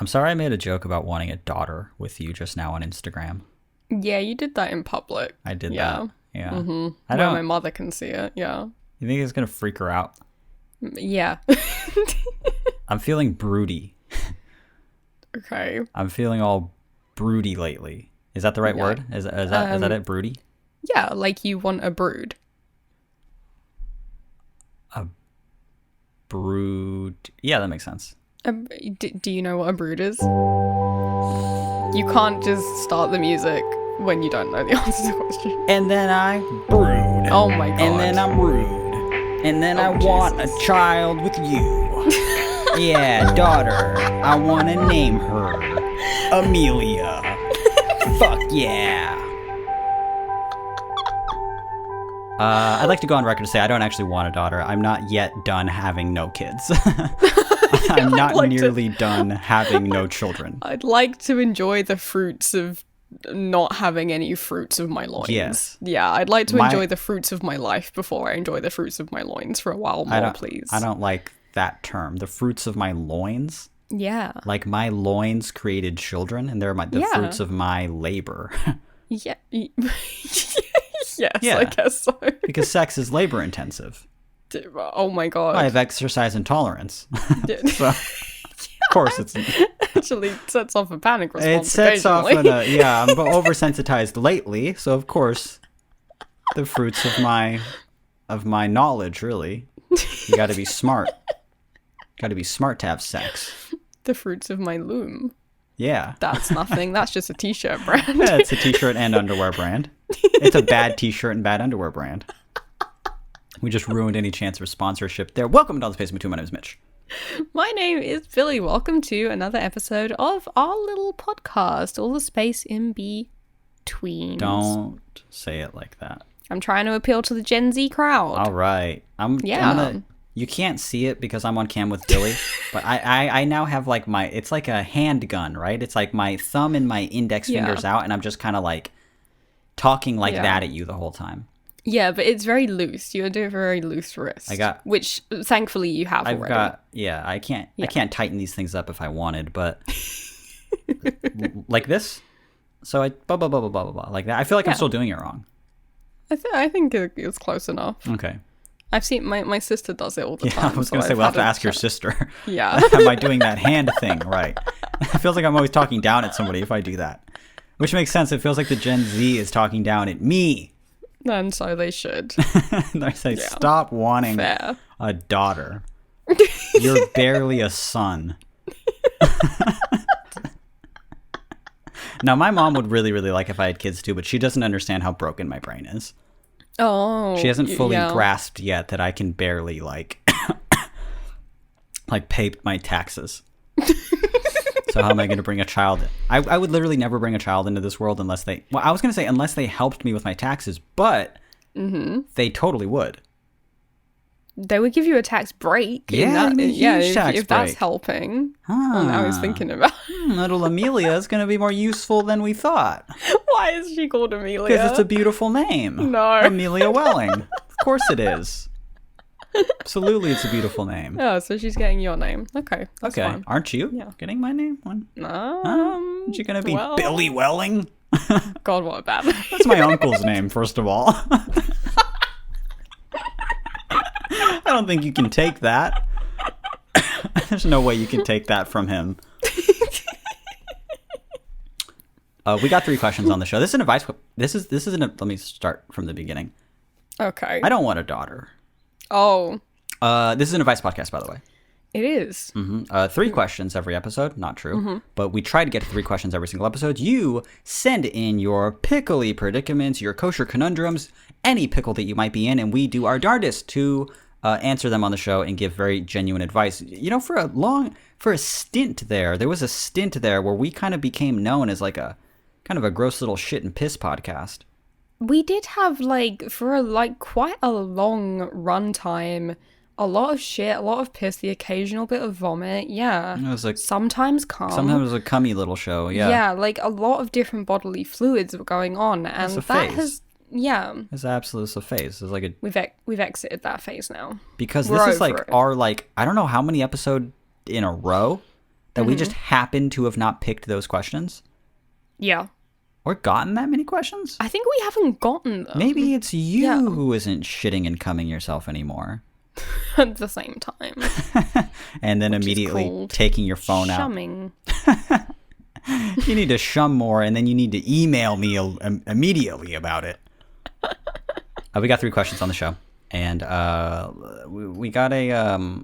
I'm sorry I made a joke about wanting a daughter with you just now on Instagram. Yeah, you did that in public. I did that. Yeah. Mm-hmm. I Where don't. my mother can see it. Yeah. You think it's gonna freak her out? Yeah. I'm feeling broody. Okay. I'm feeling all broody lately. Is that the right word? Is that it? Broody? Yeah, like you want a brood. A brood. Yeah, that makes sense. Do you know what a brood is? You can't just start the music when you don't know the answer to the question. And then I brood. Oh my god. And then I'm rude. And then I want a child with you. Yeah, daughter. I want to name her Amelia. Fuck yeah. I'd like to go on record to say I don't actually want a daughter. I'm not yet done having no kids. I'm not nearly done having no children. I'd like to enjoy the fruits of not having any fruits of my loins. Yes. Yeah, I'd like to enjoy the fruits of my life before I enjoy the fruits of my loins for a while more, please. I don't like that term. The fruits of my loins? Yeah. Like my loins created children and they're the fruits of my labor. Yeah. Yes, I guess so. Because sex is labor intensive. Oh my god. I have exercise intolerance. So, of course it's... Actually sets off a panic response. It sets off I'm oversensitized lately, so of course the fruits of my knowledge, really. You gotta be smart. Gotta be smart to have sex. The fruits of my loom. Yeah. That's nothing. That's just a t-shirt brand. Yeah, it's a t-shirt and underwear brand. It's a bad t-shirt and bad underwear brand. We just ruined any chance of sponsorship there. Welcome to All the Space in Between. My name is Mitch. My name is Billy. Welcome to another episode of our little podcast, All the Space in Between. Don't say it like that. I'm trying to appeal to the Gen Z crowd. All right. You can't see it because I'm on cam with Billy, but I now have like it's like a handgun, right? It's like my thumb and my index fingers out, and I'm just kind of like talking like that at you the whole time. Yeah, but it's very loose. You do a very loose wrist. Which thankfully you have already. I can't tighten these things up if I wanted, but like this. So blah blah blah blah blah blah like that. I feel like I'm still doing it wrong. I think it's close enough. Okay. I've seen my sister does it all the time. Yeah, I was going to say, we'll have to ask your sister. Yeah. Am I doing that hand thing right? It feels like I'm always talking down at somebody if I do that. Which makes sense. It feels like the Gen Z is talking down at me. And so they should. They say, stop wanting a daughter. You're barely a son. Now, my mom would really, really like if I had kids too, but she doesn't understand how broken my brain is. Oh. She hasn't fully grasped yet that I can barely like pay my taxes. So how am I going to bring a child? I would literally never bring a child into this world unless they... Well, I was going to say unless they helped me with my taxes, but they totally would. They would give you a tax break. Yeah, if that's helping. Well, now I was thinking about little Amelia is going to be more useful than we thought. Why is she called Amelia? Because it's a beautiful name. No. Amelia Welling. Of course it is. Absolutely, it's a beautiful name. Oh, so she's getting your name. Okay, that's fine. Aren't you getting my name? Aren't you going to be Billy Welling? God, what a bad name. That's my uncle's name, first of all. I don't think you can take that. There's no way you can take that from him. We got 3 questions on the show. This is an advice. Let me start from the beginning. Okay. I don't want a daughter. Oh. This is an advice podcast, by the way. It is. 3 questions every episode. Not true. But we try to get to 3 questions every single episode. You send in your pickly predicaments, your kosher conundrums, any pickle that you might be in, and we do our darndest to answer them on the show and give very genuine advice. You know, for a stint there was a stint there where we kind of became known as like a kind of a gross little shit and piss podcast. We did have quite a long runtime, a lot of shit, a lot of piss, the occasional bit of vomit. Yeah. It was like sometimes cum. Sometimes it was a cummy little show. Yeah. Yeah, like a lot of different bodily fluids were going on, and that has. Yeah. It's absolutely a phase. It's like we've exited that phase now. Because this is like our I don't know how many episodes in a row that we just happen to have not picked those questions? Yeah. Or gotten that many questions? I think we haven't gotten them. Maybe it's you who isn't shitting and cumming yourself anymore. At the same time. And then immediately taking your phone shumming. out. You need to shum more, and then you need to email me immediately about it. We got 3 questions on the show. And we got a...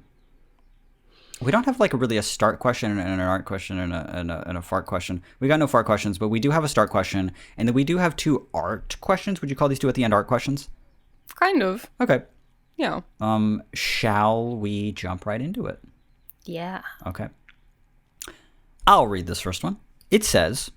we don't have like really a start question and an art question and a fart question. We got no fart questions, but we do have a start question. And then we do have 2 art questions. Would you call these 2 at the end art questions? Kind of. Okay. Yeah. Shall we jump right into it? Yeah. Okay. I'll read this first one. It says,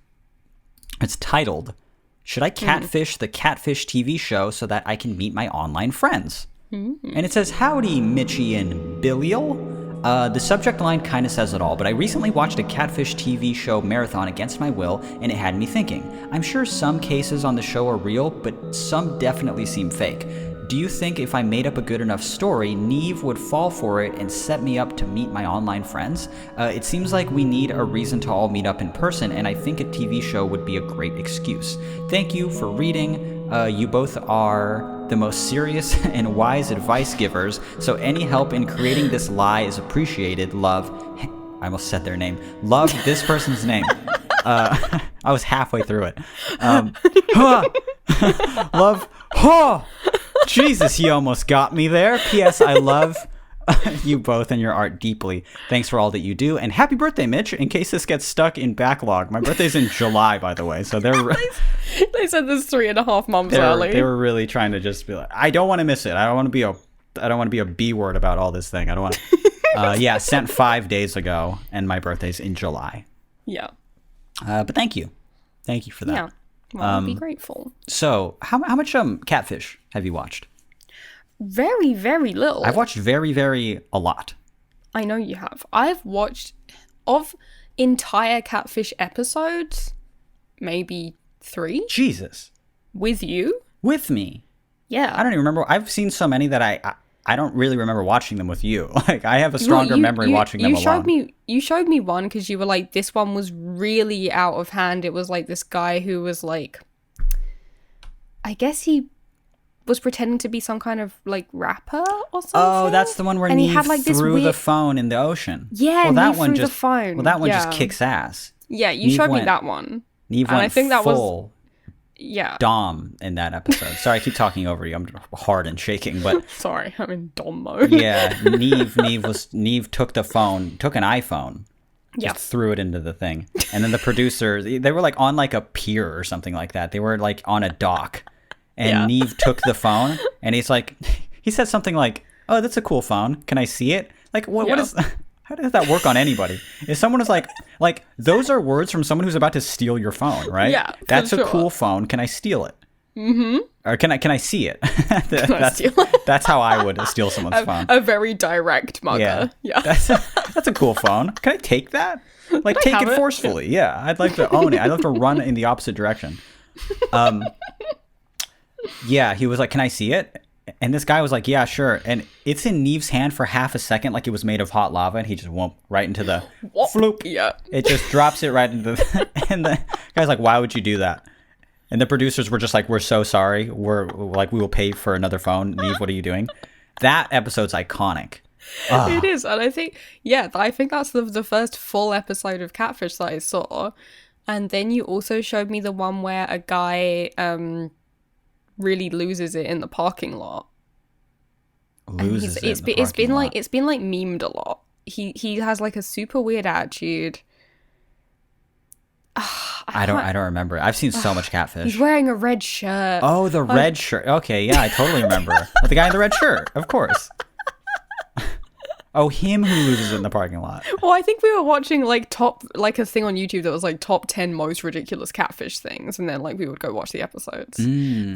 it's titled, "Should I catfish the Catfish TV show so that I can meet my online friends?" And it says, "Howdy, Mitchie and Billiel." The subject line kind of says it all, but I recently watched a Catfish TV show marathon against my will, and it had me thinking. I'm sure some cases on the show are real, but some definitely seem fake. Do you think if I made up a good enough story, Neve would fall for it and set me up to meet my online friends? It seems like we need a reason to all meet up in person, and I think a TV show would be a great excuse. Thank you for reading. You both are the most serious and wise advice givers, so any help in creating this lie is appreciated. Love." I almost said their name. Love this person's name. I was halfway through it. Love. Jesus, you almost got me there. P.S. I love you both and your art deeply. Thanks for all that you do. And happy birthday, Mitch, in case this gets stuck in backlog. My birthday's in July, by the way. So they're... They said this 3.5 months early. They were really trying to just be like, I don't want to miss it. I don't want to be a B word about all this thing. I don't want to... sent 5 days ago, and my birthday's in July. Yeah. But thank you. Thank you for that. Yeah. Well, I'll be grateful. So, how much Catfish have you watched? Very, very little. I've watched very, very a lot. I know you have. I've watched of entire Catfish episodes, maybe 3. Jesus. With you? With me? Yeah. I don't even remember. I've seen so many that I don't really remember watching them with you. Like, I have a stronger memory watching them alone. You showed me one because you were like, this one was really out of hand. It was like this guy who was like, I guess he was pretending to be some kind of like rapper or something. Oh, that's the one where Neve threw the phone in the ocean. Yeah, well, that Neve one threw the phone. Well, that one just kicks ass. Yeah, you showed me that one. Neve went I think that full yeah. Dom in that episode. Sorry, I keep talking over you. I'm hard and shaking, but sorry, I'm in Dom mode. Yeah, Neve took the phone, took an iPhone, just threw it into the thing, and then the producer, they were like on like a pier or something like that. They were like on a dock, and Neve took the phone, and he said something like, "Oh, that's a cool phone. Can I see it?" Like, what is? How does that work on anybody? If someone is like those are words from someone who's about to steal your phone, right? Yeah, that's a cool phone. Can I steal it? Mm-hmm. Or can I see it? That's how I would steal someone's phone. A very direct mugger. Yeah. That's a cool phone. Can I take that? Like, take it forcefully. Yeah, I'd like to own it. I'd like to run in the opposite direction. Yeah, he was like, "Can I see it?" And this guy was like, "Yeah, sure." And it's in Neve's hand for half a second, like it was made of hot lava, and he just whoomp right into the floop. Yeah. It just drops it right into and the guy's like, "Why would you do that?" And the producers were just like, "We're so sorry. We're like, we will pay for another phone. Neve, what are you doing?" That episode's iconic. It is, and I think that's the first full episode of Catfish that I saw. And then you also showed me the one where a guy really loses it in the parking lot. It's been like memed a lot. He has like a super weird attitude. I don't remember. I've seen so much Catfish. He's wearing a red shirt. Oh, the red shirt. Okay, yeah, I totally remember. The guy in the red shirt, of course. Oh, him who loses it in the parking lot. Well, I think we were watching like a thing on YouTube that was like top 10 most ridiculous Catfish things, and then like we would go watch the episodes. We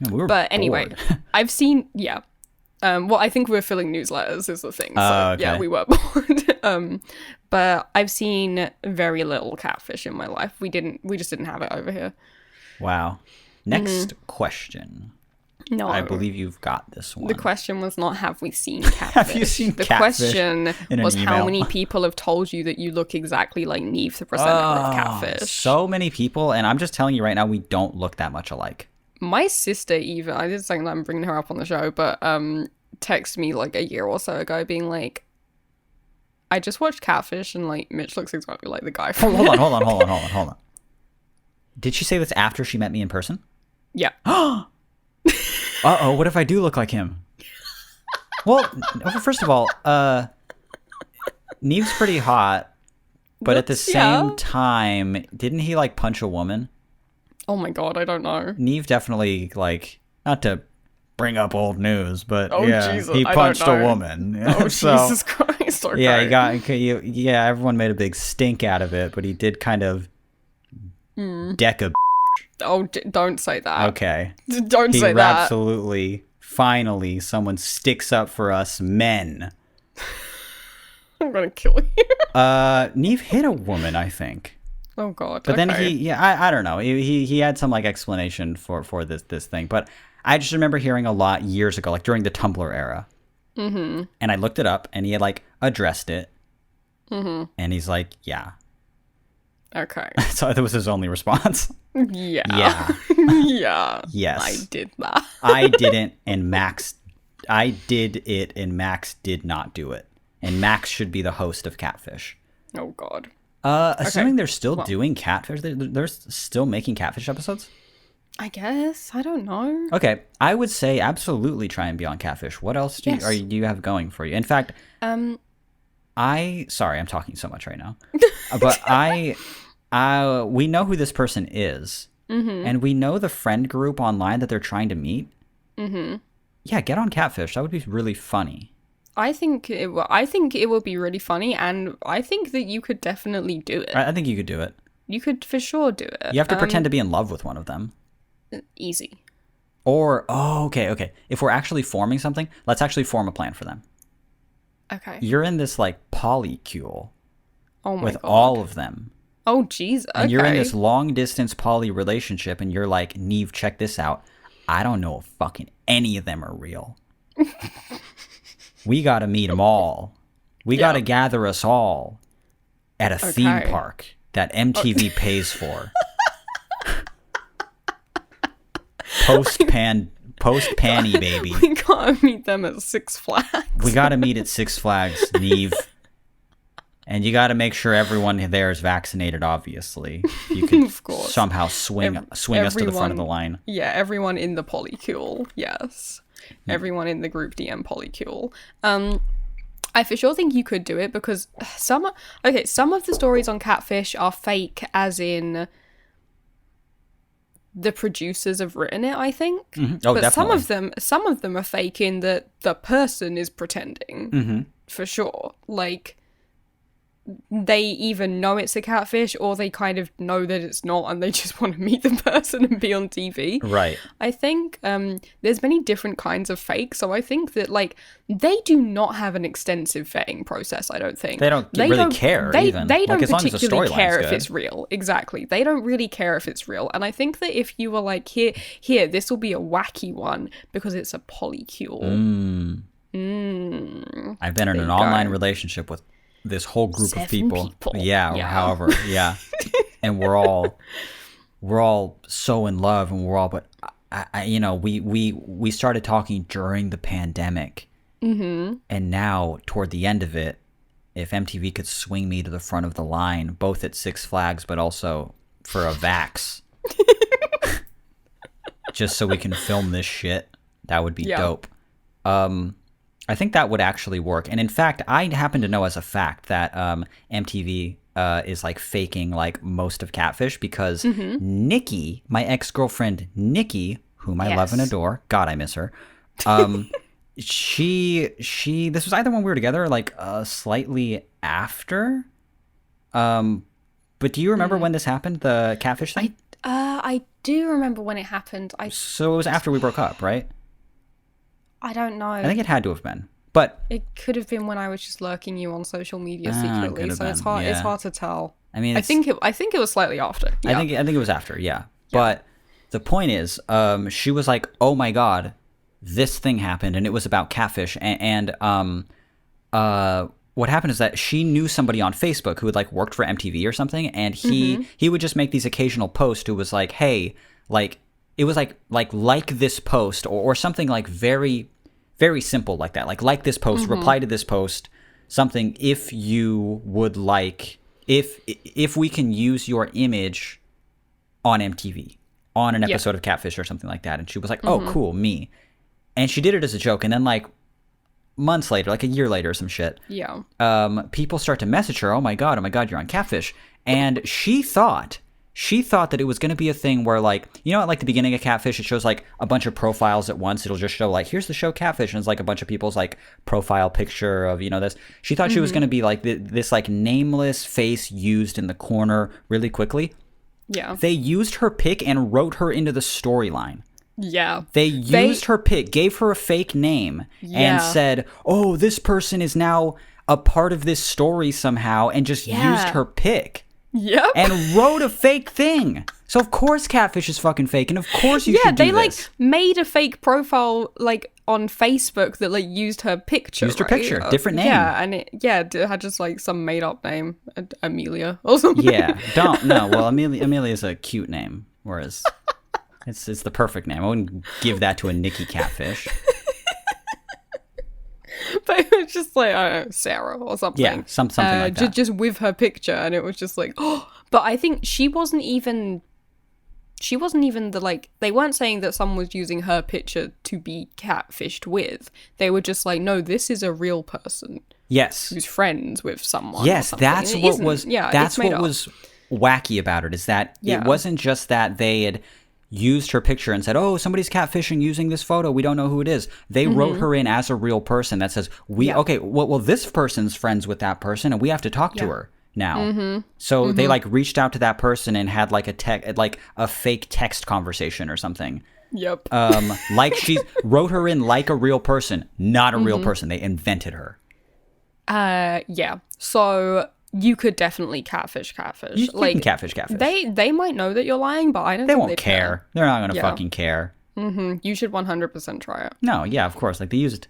were but anyway, bored. I've seen well, I think we're filling newsletters is the thing. So okay. yeah, we were bored. But I've seen very little Catfish in my life. We just didn't have it over here. Wow. Next question. No. I believe you've got this one. The question was not, have we seen catfish? Have you seen the catfish question in an was, how email? many people have told you that you look exactly like Neve, the presenter of Catfish? So many people, and I'm just telling you right now, we don't look that much alike. My sister even, I did say that I'm bringing her up on the show, but texted me like a year or so ago being like, I just watched Catfish and like Mitch looks exactly like the guy from Hold on. Did she say this after she met me in person? Yeah. Uh-oh, what if I do look like him? Well, first of all, Neve's pretty hot, but at the same time, didn't he like punch a woman? Oh my god, I don't know. Neve definitely, like, not to bring up old news, but Jesus, he punched a woman. Oh, so, Jesus Christ. Okay. Yeah, everyone made a big stink out of it, but he did kind of deck a. Oh, don't say that. Okay. Don't say that. Absolutely. Finally, someone sticks up for us men. I'm gonna kill you. Neve hit a woman, I think. Oh god. But then I don't know. He had some like explanation for this thing. But I just remember hearing a lot years ago, like during the Tumblr era. Mm-hmm. And I looked it up, and he had like addressed it. Mm-hmm. And he's like, yeah. Okay. So that was his only response. Yeah. Yeah. Yeah. Yes. I did that. I didn't, and I did it, and Max did not do it. And Max should be the host of Catfish. Oh god. Assuming they're still doing Catfish, they're still making Catfish episodes? I guess. I don't know. Okay. I would say absolutely try and be on Catfish. What else do you have going for you? In fact, sorry, I'm talking so much right now. But we know who this person is. Mm-hmm. And we know the friend group online that they're trying to meet. Mm-hmm. Yeah, get on Catfish. That would be really funny. I think it will be really funny, and I think that you could definitely do it. I think you could do it. You could for sure do it. You have to pretend to be in love with one of them. Easy. Or, okay. If we're actually forming something, let's actually form a plan for them. Okay. You're in this, like, polycule. Oh my with god. all of them. Oh, jeez. Okay. And you're in this long-distance poly relationship, and you're like, Neve, check this out. I don't know if fucking any of them are real. We got to meet them all. We got to gather us all at a theme park that MTV pays for. Post-panty, baby. We gotta meet them at Six Flags. We gotta meet at Six Flags, Neve. And you gotta make sure everyone there is vaccinated, obviously. You can somehow swing us to the front of the line. Yeah, everyone in the polycule. Yes. Everyone in the group DM polycule. I for sure think you could do it because some of the stories on Catfish are fake, as in the producers have written it, I think. Mm-hmm. Oh, but definitely. some of them are fake in that the person is pretending. Mm-hmm. For sure. Like, they either know it's a catfish or they kind of know that it's not and they just want to meet the person and be on TV. Right. I think there's many different kinds of fake, so I think that, like, they do not have an extensive vetting process, I don't think. They don't really care, even. They don't like, particularly care if it's real. Exactly. They don't really care if it's real. And I think that if you were like, here, this will be a wacky one because it's a polycule. I've been in an online relationship with this whole group of people. Yeah, or however, yeah. And we're all so in love, and but we started talking during the pandemic. Mm-hmm. And now toward the end of it, if MTV could swing me to the front of the line, both at Six Flags, but also for a vax, just so we can film this shit, that would be dope. I think that would actually work. And in fact, I happen to know as a fact that MTV is like faking like most of Catfish because Nikki, my ex-girlfriend Nikki, whom I love and adore, God, I miss her. She this was either when we were together or like slightly after. But do you remember when this happened, the Catfish thing? I do remember when it happened. So it was after we broke up, right? I don't know. I think it had to have been, but it could have been when I was just lurking you on social media secretly. So it's hard. Yeah. It's hard to tell. I mean, I think it was slightly after. Yeah. I think it was after. Yeah. But the point is, she was like, "Oh my god, this thing happened, and it was about catfish. What happened is that she knew somebody on Facebook who had like worked for MTV or something, and he would just make these occasional posts who was like, hey, like it was like this post or something like very, very simple like that. Like this post, reply to this post, something if you would like, if we can use your image on MTV on an episode of Catfish or something like that. And she was like, oh, cool, me. And she did it as a joke. And then like months later, like a year later or some shit, people start to message her, oh my god, you're on Catfish. And she thought that it was going to be a thing where, like, you know, at like the beginning of Catfish, it shows like a bunch of profiles at once. It'll just show like, here's the show Catfish, and it's like a bunch of people's like profile picture of, you know, this. She thought she was going to be like this like nameless face used in the corner really quickly. Yeah. They used her pic and wrote her into the storyline. Yeah. They used her pic, gave her a fake name, and said, oh, this person is now a part of this story somehow, and just used her pic. Yep. And wrote a fake thing. So of course Catfish is fucking fake, and of course you should do this. Yeah, they like made a fake profile like on Facebook that like used her picture. Used her picture, different name. Yeah, and it had just like some made up name, Amelia or something. Yeah, well, Amelia is a cute name, whereas it's the perfect name. I wouldn't give that to a Nikki Catfish. But it was just like, I don't know, Sarah or something. Yeah, something like that. Just with her picture, and it was just like, oh. But I think she wasn't even the, like, they weren't saying that someone was using her picture to be catfished with. They were just like, no, this is a real person. Yes. Who's friends with someone. Yes, that's what was wacky about it, is that it wasn't just that they had used her picture and said, oh, somebody's catfishing using this photo, we don't know who it is. They wrote her in as a real person that says, okay, well, this person's friends with that person, and we have to talk to her now. So they like reached out to that person and had like a fake text conversation or something. Yep. Like she wrote her in like a real person, not a real person. They invented her. Yeah. So you could definitely catfish. You can catfish. They might know that you're lying, but I don't they think won't care. They're not going to fucking care. You should 100% try it. No, yeah, of course. Like they used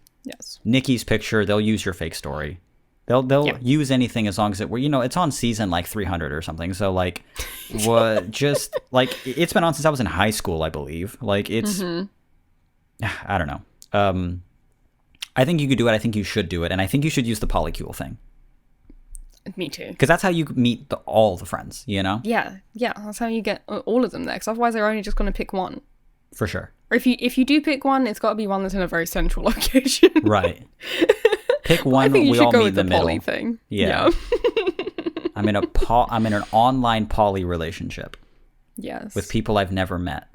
Nikki's picture. They'll use your fake story. They'll use anything as long as it's on season like 300 or something. So like, what? Just like it's been on since I was in high school, I believe. Like it's, I don't know. I think you could do it. I think you should do it, and I think you should use the polycule thing. Me too. Because that's how you meet all the friends, you know? Yeah, that's how you get all of them there, because otherwise they're only just going to pick one. For sure. Or if you do pick one, it's got to be one that's in a very central location. Right. Pick one, I think you we should all go meet with in the poly middle. thing. Yeah. I'm in an online poly relationship. Yes. With people I've never met.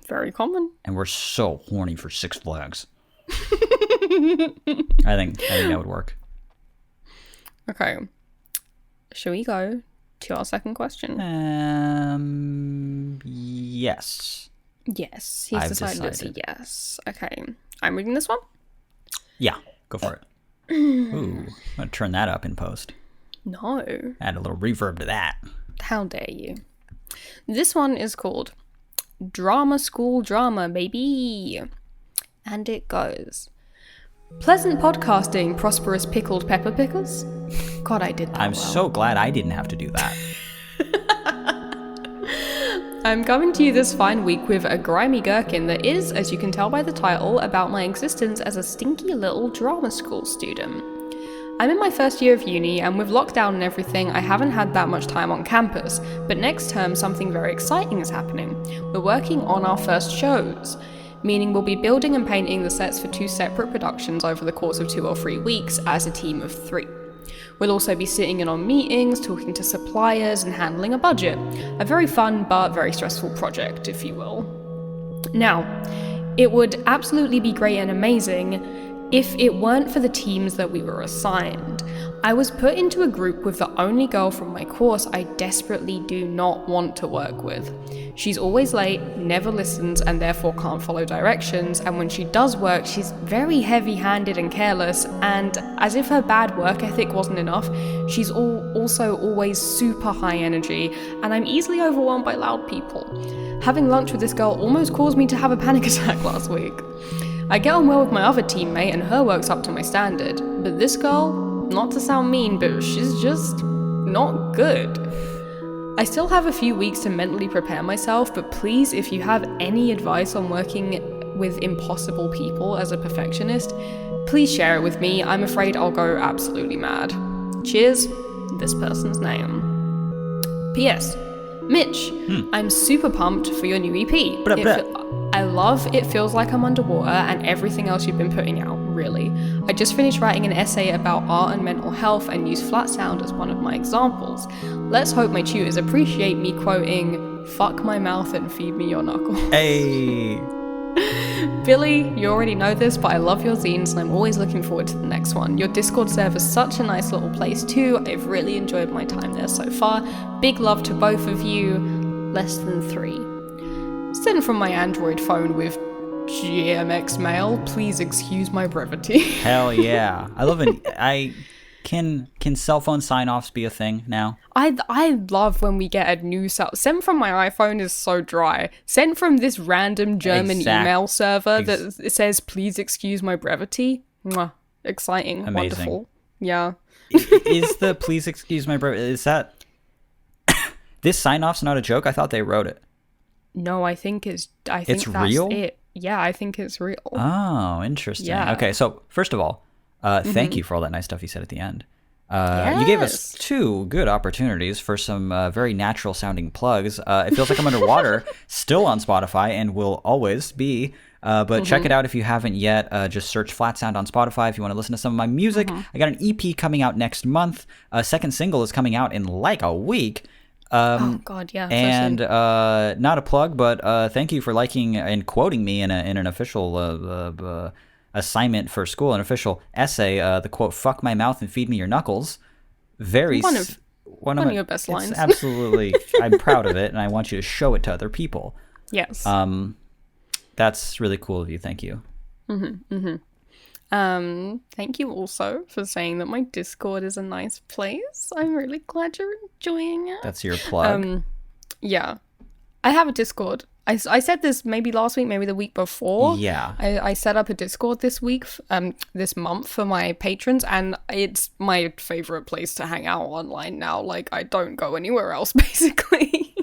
Very common. And we're so horny for Six Flags. I think that would work. Okay. Shall we go to our second question? Yes. Yes. He's I've decided it's a decided. yes. Okay. I'm reading this one. Yeah, go for it. Ooh, I'm going to turn that up in post. No. Add a little reverb to that. How dare you? This one is called Drama School Drama, baby. And it goes... Pleasant podcasting, prosperous pickled pepper pickers. God, I did that I'm well. so glad I didn't have to do that. I'm coming to you this fine week with a grimy gherkin that is, as you can tell by the title, about my existence as a stinky little drama school student. I'm in my first year of uni, and with lockdown and everything, I haven't had that much time on campus, but next term something very exciting is happening. We're working on our first shows, meaning we'll be building and painting the sets for 2 separate productions over the course of 2 or 3 weeks as a team of 3. We'll also be sitting in on meetings, talking to suppliers, and handling a budget. A very fun but very stressful project, if you will. Now, it would absolutely be great and amazing if it weren't for the teams that we were assigned. I was put into a group with the only girl from my course I desperately do not want to work with. She's always late, never listens, and therefore can't follow directions, and when she does work, she's very heavy-handed and careless, and as if her bad work ethic wasn't enough, she's also always super high energy, and I'm easily overwhelmed by loud people. Having lunch with this girl almost caused me to have a panic attack last week. I get on well with my other teammate, and her work's up to my standard, but this girl, not to sound mean, but she's just not good. I still have a few weeks to mentally prepare myself, but please, if you have any advice on working with impossible people as a perfectionist, please share it with me. I'm afraid I'll go absolutely mad. Cheers, this person's name. P.S. Mitch, I'm super pumped for your new EP. I love It Feels Like I'm Underwater and everything else you've been putting out, really. I just finished writing an essay about art and mental health and use flat sound as one of my examples. Let's hope my tutors appreciate me quoting, "Fuck my mouth and feed me your knuckles." Hey! Billy, you already know this, but I love your zines and I'm always looking forward to the next one. Your Discord server is such a nice little place too. I've really enjoyed my time there so far. Big love to both of you. Less than 3. Sent from my Android phone with GMX mail. Please excuse my brevity. Hell yeah. I love it. Can cell phone sign-offs be a thing now? I love when we get a new sent from my iPhone is so dry. Sent from this random German email server that it says, please excuse my brevity. Mwah. Exciting. Amazing. Wonderful. Yeah. Is the please excuse my brevity, is that... This sign-off's not a joke? I thought they wrote it. No, I think that's real? it. Yeah, I think it's real. Oh, interesting. Yeah. Okay, so first of all, thank you for all that nice stuff you said at the end. You gave us 2 good opportunities for some very natural sounding plugs. It Feels Like I'm Underwater, still on Spotify and will always be. But check it out if you haven't yet. Just search Flat Sound on Spotify if you want to listen to some of my music. I got an EP coming out next month. A second single is coming out in like a week. Oh God, yeah. And not a plug, but thank you for liking and quoting me in an official assignment for school, an official essay. The quote, "Fuck my mouth and feed me your knuckles." One of your best lines. Absolutely, I'm proud of it, and I want you to show it to other people. Yes. That's really cool of you. Thank you. Thank you also for saying that my Discord is a nice place. I'm really glad you're enjoying it. That's your plug. Yeah. I have a Discord. I said this maybe last week, maybe the week before. Yeah. I set up a Discord this month for my patrons, and it's my favorite place to hang out online now. Like, I don't go anywhere else, basically.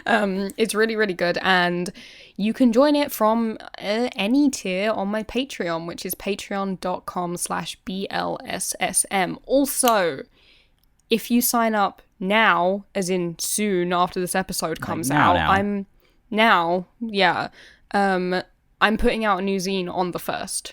It's really, really good, and you can join it from any tier on my Patreon, which is patreon.com/BLSSM. Also, if you sign up now, as in soon after this episode comes out, I'm putting out a new zine on the 1st.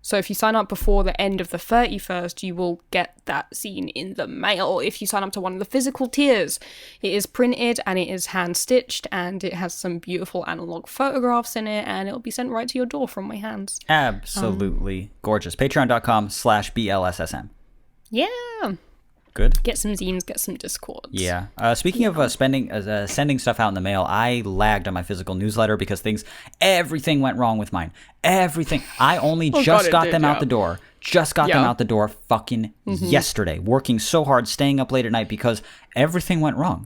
So if you sign up before the end of the 31st, you will get that zine in the mail. If you sign up to one of the physical tiers, it is printed and it is hand-stitched and it has some beautiful analog photographs in it, and it'll be sent right to your door from my hands. Absolutely gorgeous. Patreon.com/BLSSM. Yeah. Good. Get some zines, get some Discords. Yeah. Speaking of sending stuff out in the mail, I lagged on my physical newsletter because everything went wrong with mine. Everything. I only got them out the door. Just got them out the door fucking yesterday. Working so hard, staying up late at night because everything went wrong.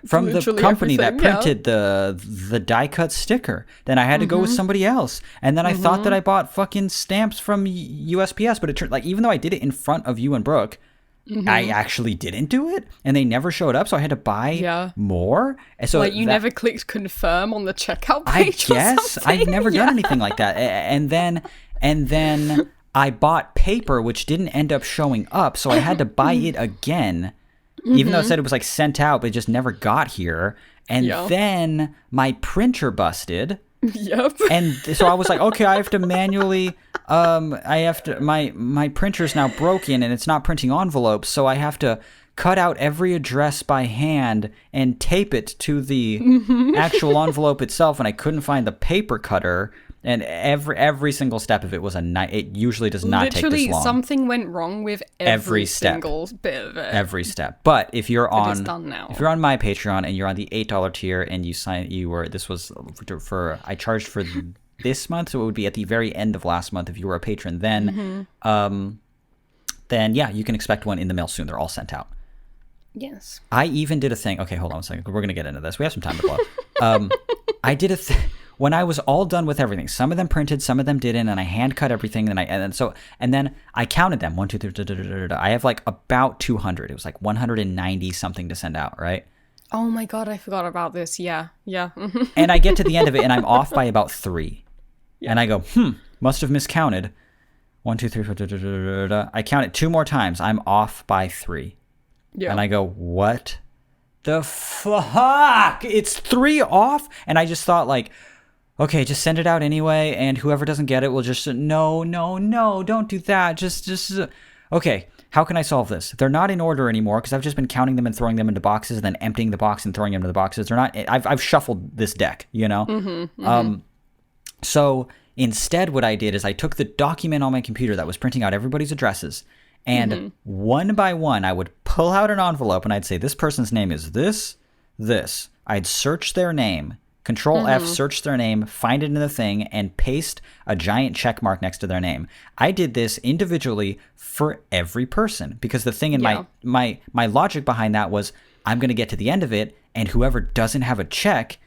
From the company that printed the die cut sticker. Then I had to go with somebody else. And then I thought that I bought fucking stamps from USPS, but it turned, like, even though I did it in front of you and Brooke, I actually didn't do it, and they never showed up, so I had to buy more. And so you never clicked confirm on the checkout page. I guess I've never done anything like that. And then I bought paper, which didn't end up showing up, so I had to buy it again, even though it said it was like sent out, but it just never got here. And then my printer busted. Yep. And so I was like, okay, I have to manually, my printer's now broken and it's not printing envelopes, so I have to cut out every address by hand and tape it to the actual envelope itself, and I couldn't find the paper cutter. And every single step of it was it usually does not take this long. Literally, something went wrong with every single bit of it. Every step. But if you're It's done now. if you're on my Patreon and you're on the $8 tier and I charged for this month, so it would be at the very end of last month if you were a patron. Then yeah, you can expect one in the mail soon. They're all sent out. Yes. I even did a thing. Okay, hold on a second. We're gonna get into this. We have some time to blow. I did a thing. When I was all done with everything, some of them printed, some of them didn't, and I hand cut everything. And then I counted them 1, 2, 3. I have like about 200. It was like 190 something to send out, right? Oh my god, I forgot about this. Yeah. And I get to the end of it, and I'm off by about 3. Yeah. And I go, must have miscounted. 1, 2, 3, 4. I count it 2 more times. I'm off by 3. Yeah. And I go, what the fuck? It's 3 off? And I just thought like, okay, just send it out anyway, and whoever doesn't get it will just, no, don't do that. Just, okay, how can I solve this? They're not in order anymore because I've just been counting them and throwing them into boxes and then emptying the box and throwing them into the boxes. They're not, I've shuffled this deck, you know? So instead what I did is I took the document on my computer that was printing out everybody's addresses, and one by one I would pull out an envelope and I'd say, this person's name is this. I'd search their name, Control F, search their name, find it in the thing, and paste a giant check mark next to their name. I did this individually for every person because the thing in my logic behind that was I'm going to get to the end of it, and whoever doesn't have a check,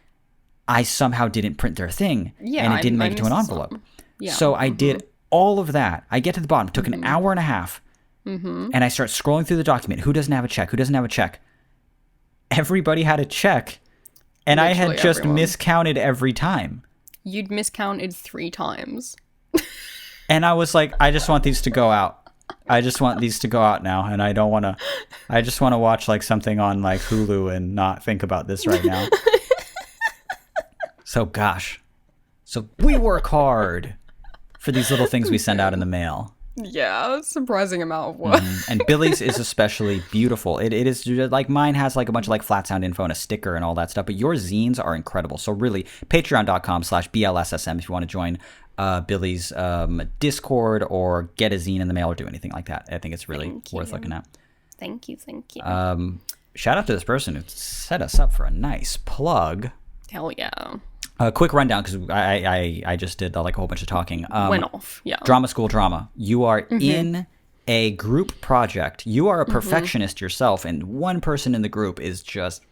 I somehow didn't print their thing, and it didn't make it to an envelope. Yeah. So I did all of that. I get to the bottom. It took an hour and a half, and I start scrolling through the document. Who doesn't have a check? Who doesn't have a check? Everybody had a check. And literally I had just miscounted every time. You'd miscounted 3 times. And I was like, I just want these to go out. I just want these to go out now. And I just want to watch like something on like Hulu and not think about this right now. So we work hard for these little things we send out in the mail. Yeah, a surprising amount of work. And Billy's is especially beautiful. It is just, like mine has like a bunch of like flat sound info and a sticker and all that stuff, but your zines are incredible. So really, patreon.com/BLSSM if you want to join Billy's Discord or get a zine in the mail or do anything like that. I think it's really worth looking at. Thank you. Shout out to this person who set us up for a nice plug. Hell yeah. A quick rundown because I just did like a whole bunch of talking. Went off, yeah. Drama School Drama. You are in a group project. You are a perfectionist yourself, and one person in the group is just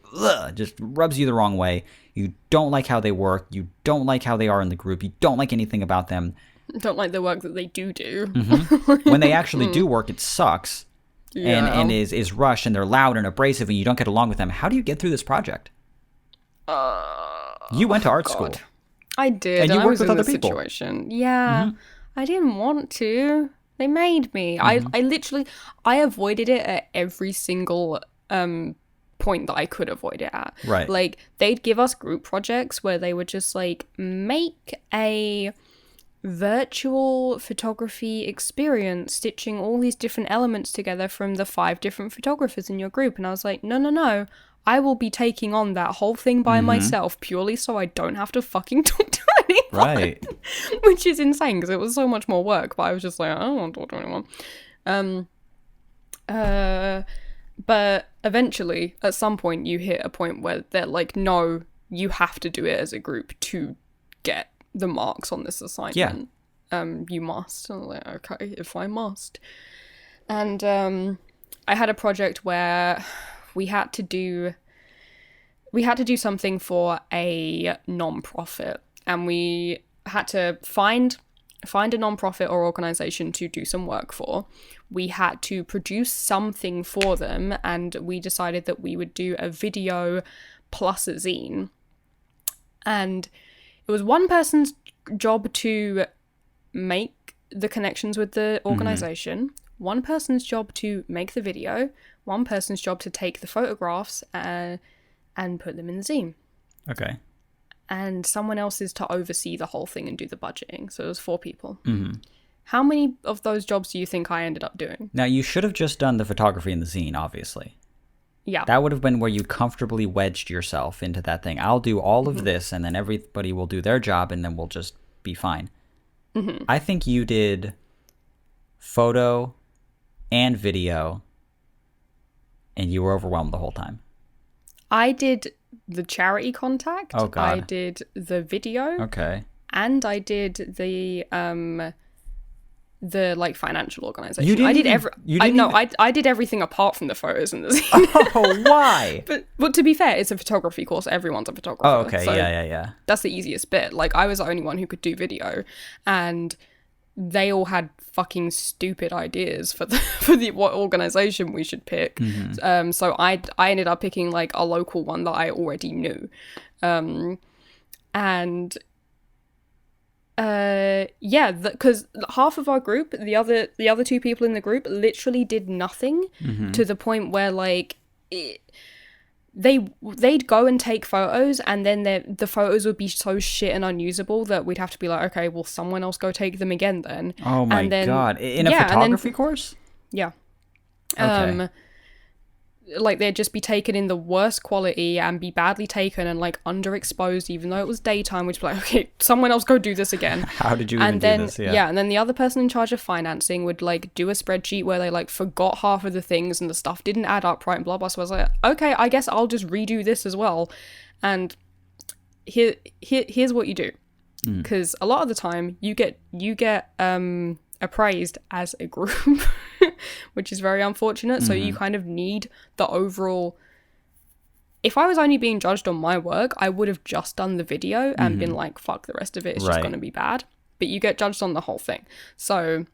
rubs you the wrong way. You don't like how they work. You don't like how they are in the group. You don't like anything about them. Don't like the work that they do. When they actually do work, it sucks. Yeah. And is rushed, and they're loud and abrasive, and you don't get along with them. How do you get through this project? You went to art school. I did. And you worked with other people. Situation. Yeah. I didn't want to. They made me. I avoided it at every single point that I could avoid it at. Right. Like, they'd give us group projects where they would just like make a virtual photography experience, stitching all these different elements together from the 5 different photographers in your group. And I was like, no. I will be taking on that whole thing by myself purely so I don't have to fucking talk to anyone. Right. Which is insane because it was so much more work, but I was just like, I don't want to talk to anyone. But eventually, at some point, you hit a point where they're like, no, you have to do it as a group to get the marks on this assignment. Yeah. You must. And I'm like, okay, if I must. And I had a project where we had to do something for a non-profit, and we had to find a non-profit or organization to do some work for. We had to produce something for them, and we decided that we would do a video plus a zine. And it was one person's job to make the connections with the organization, one person's job to make the video, one person's job to take the photographs and put them in the zine. Okay. And someone else is to oversee the whole thing and do the budgeting. So it was 4 people. How many of those jobs do you think I ended up doing? Now, you should have just done the photography and the zine, obviously. Yeah. That would have been where you comfortably wedged yourself into that thing. I'll do all of this, and then everybody will do their job, and then we'll just be fine. I think you did photo and video, and you were overwhelmed the whole time. I did the charity contact. Oh, God. I did the video. Okay. And I did the like financial organization. You didn't I did everything apart from the photos and the scene. Oh, why? But to be fair, it's a photography course. Everyone's a photographer. Oh, okay. So Yeah. that's the easiest bit. Like, I was the only one who could do video, and they all had fucking stupid ideas for the what organization we should pick. So I ended up picking like a local one that I already knew, and. Because half of our group, the other two people in the group, literally did nothing, to the point where like they'd go and take photos, and then the photos would be so shit and unusable that we'd have to be like, okay, well, someone else go take them again then. Oh my God! In a photography course? Yeah. Okay. Like, they'd just be taken in the worst quality and be badly taken and like underexposed, even though it was daytime. We'd be like, okay, someone else go do this again. How did you even do this? Yeah, and then the other person in charge of financing would like do a spreadsheet where they like forgot half of the things and the stuff didn't add up right and blah blah. So I was like, okay, I guess I'll just redo this as well. And here's what you do, because a lot of the time you get appraised as a group, which is very unfortunate. So you kind of need the overall. If I was only being judged on my work, I would have just done the video and been like, fuck, the rest of it is just going to be bad. But you get judged on the whole thing, so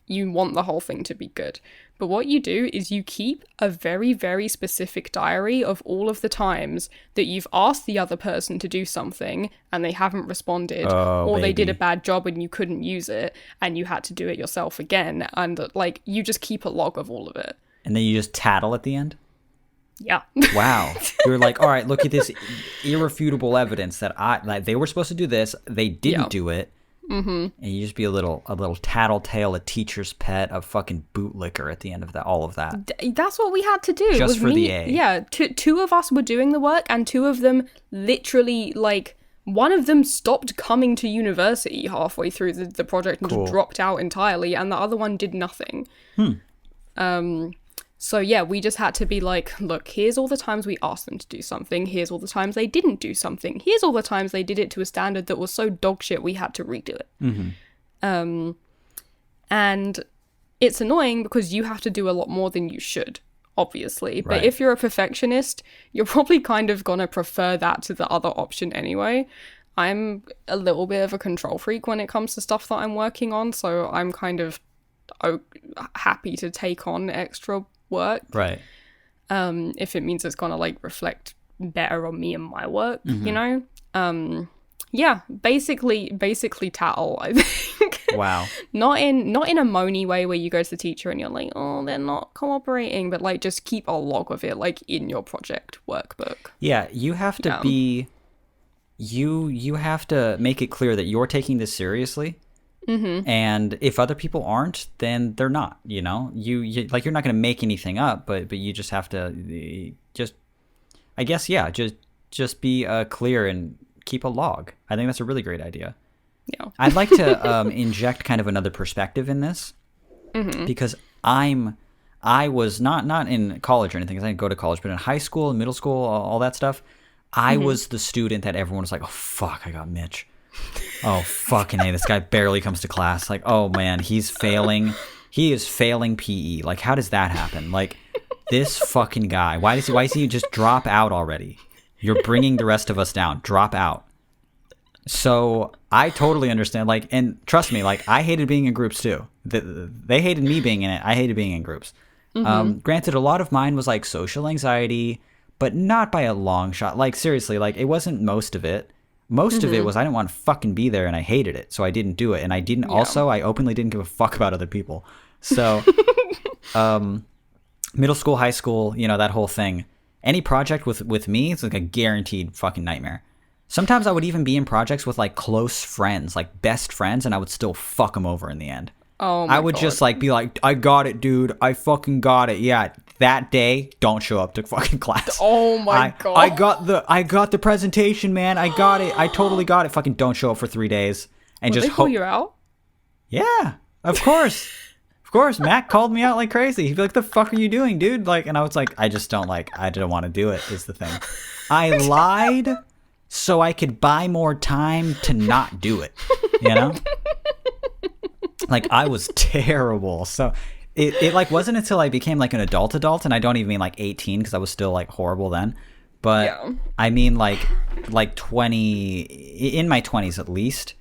you want the whole thing to be good. But what you do is you keep a very, very specific diary of all of the times that you've asked the other person to do something and they haven't responded, or they did a bad job and you couldn't use it and you had to do it yourself again. And like, you just keep a log of all of it. And then you just tattle at the end? Yeah. Wow. You're like, all right, look at this irrefutable evidence that they were supposed to do this, they didn't do it. And you just be a little tattletale, a teacher's pet, a fucking bootlicker at the end of all of that. That's what we had to do. Just for the A. Yeah, two of us were doing the work, and two of them literally, like, one of them stopped coming to university halfway through the project and just dropped out entirely, and the other one did nothing. So yeah, we just had to be like, look, here's all the times we asked them to do something. Here's all the times they didn't do something. Here's all the times they did it to a standard that was so dog shit we had to redo it. And it's annoying because you have to do a lot more than you should, obviously. But if you're a perfectionist, you're probably kind of gonna prefer that to the other option anyway. I'm a little bit of a control freak when it comes to stuff that I'm working on, so I'm kind of happy to take on extra work, if it means it's gonna like reflect better on me and my work, you know. Yeah, basically tattle, I think. Wow. Not in a moany way where you go to the teacher and you're like, oh, they're not cooperating, but like, just keep a log of it, like, in your project workbook. Yeah, you have to be you have to make it clear that you're taking this seriously. And if other people aren't, then they're not, you know. You like, you're not going to make anything up, but you just have to just be clear and keep a log. I think that's a really great idea. Yeah. I'd like to inject kind of another perspective in this, because I was not in college or anything, because I didn't go to college, but in high school and middle school, all that stuff, I was the student that everyone was like, oh fuck, I got Mitch. Oh, fucking A, this guy barely comes to class. Like, oh man, he's failing. He is failing PE. Like, how does that happen? Like, this fucking guy, why does he just drop out already? You're bringing the rest of us down. Drop out. So I totally understand. Like, and trust me, like, I hated being in groups too. They hated me being in it. I hated being in groups. Granted, a lot of mine was like social anxiety, but not by a long shot. Like, seriously, like, it wasn't most of it. Most of it was I didn't want to fucking be there, and I hated it, so I didn't do it. And I openly didn't give a fuck about other people. So, middle school, high school, you know, that whole thing. Any project with me, it's like a guaranteed fucking nightmare. Sometimes I would even be in projects with like close friends, like best friends, and I would still fuck them over in the end. Oh my God. I would just like be like, I got it, dude. I fucking got it. Yeah. That day, don't show up to fucking class. Oh my God. I got the presentation, man. I got it. I totally got it. Fucking don't show up for 3 days. and Will just they call you out? Yeah, of course. Of course, Matt called me out like crazy. He'd be like, "The fuck are you doing, dude?" Like, and I was like, I didn't want to do it, is the thing. I lied so I could buy more time to not do it, you know? Like, I was terrible. So it like wasn't until I became like an adult, and I don't even mean like 18 because I was still like horrible then. But Yeah. I mean like 20, in my 20s at least,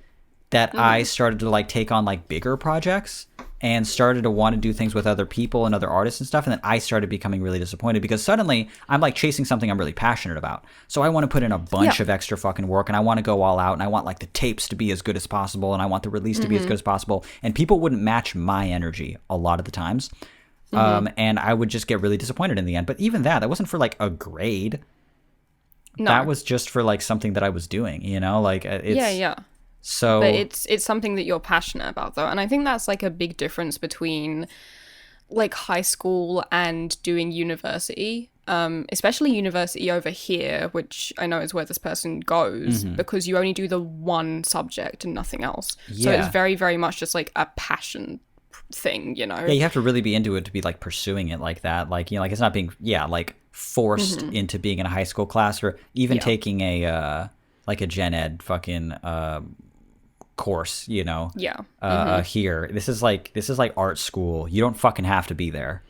that I started to like take on like bigger projects and started to want to do things with other people and other artists and stuff. And then I started becoming really disappointed because suddenly I'm like chasing something I'm really passionate about. So I want to put in a bunch of extra fucking work, and I want to go all out, and I want like the tapes to be as good as possible, and I want the release to be as good as possible. And people wouldn't match my energy a lot of the times. And I would just get really disappointed in the end. But even that wasn't for like a grade. No. That was just for like something that I was doing, you know, like it's, Yeah. So, But it's something that you're passionate about, though. And I think that's like a big difference between like high school and doing university, especially university over here, which I know is where this person goes, because you only do the one subject and nothing else. So Yeah. it's very, very much just like a passion thing, you know? Yeah, you have to really be into it to be like pursuing it like that. Like, you know, like it's not being, like forced into being in a high school class or even taking a, like a gen ed fucking, course, you know? Yeah. Here. This is like art school. You don't fucking have to be there.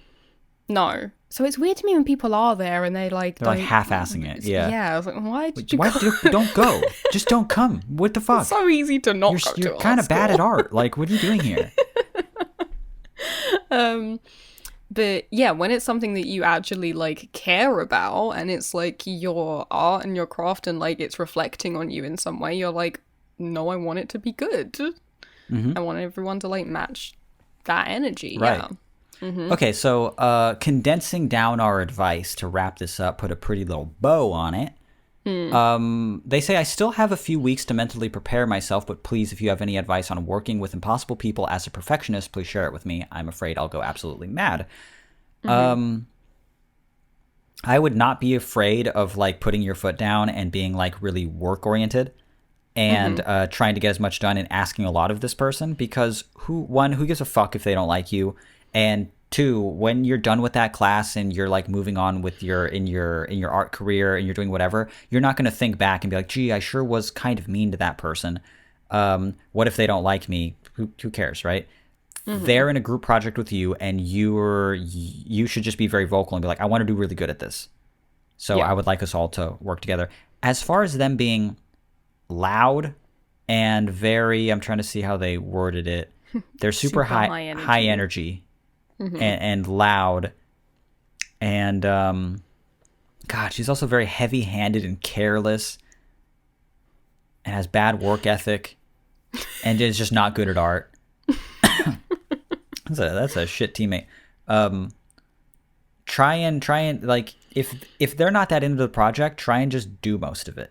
No. So it's weird to me when people are there and they're like half-assing it. Yeah. Yeah. I was like, why did you don't go? Just don't come. What the fuck? It's so easy to not go to You're kind of bad at art. Like, what are you doing here? But yeah, when it's something that you actually like care about and it's like your art and your craft and like it's reflecting on you in some way, you're like, no, I want it to be good. I want everyone to like match that energy. Right. Yeah. Okay, so condensing down our advice to wrap this up, put a pretty little bow on it. They say, I still have a few weeks to mentally prepare myself, but please, if you have any advice on working with impossible people as a perfectionist, please share it with me. I'm afraid I'll go absolutely mad. I would not be afraid of like putting your foot down and being like really work oriented and trying to get as much done and asking a lot of this person, because who gives a fuck if they don't like you? And two, when you're done with that class and you're like moving on with your art career and you're doing whatever, you're not going to think back and be like, gee, I sure was kind of mean to that person. What if they don't like me? Who cares, right? They're in a group project with you, and you should just be very vocal and be like, I want to do really good at this. So I would like us all to work together. As far as them being loud and very, I'm trying to see how they worded it. They're super high energy. And loud, and God, she's also very heavy-handed and careless, and has bad work ethic, and is just not good at art. That's a shit teammate. Try and like if they're not that into the project, try and just do most of it.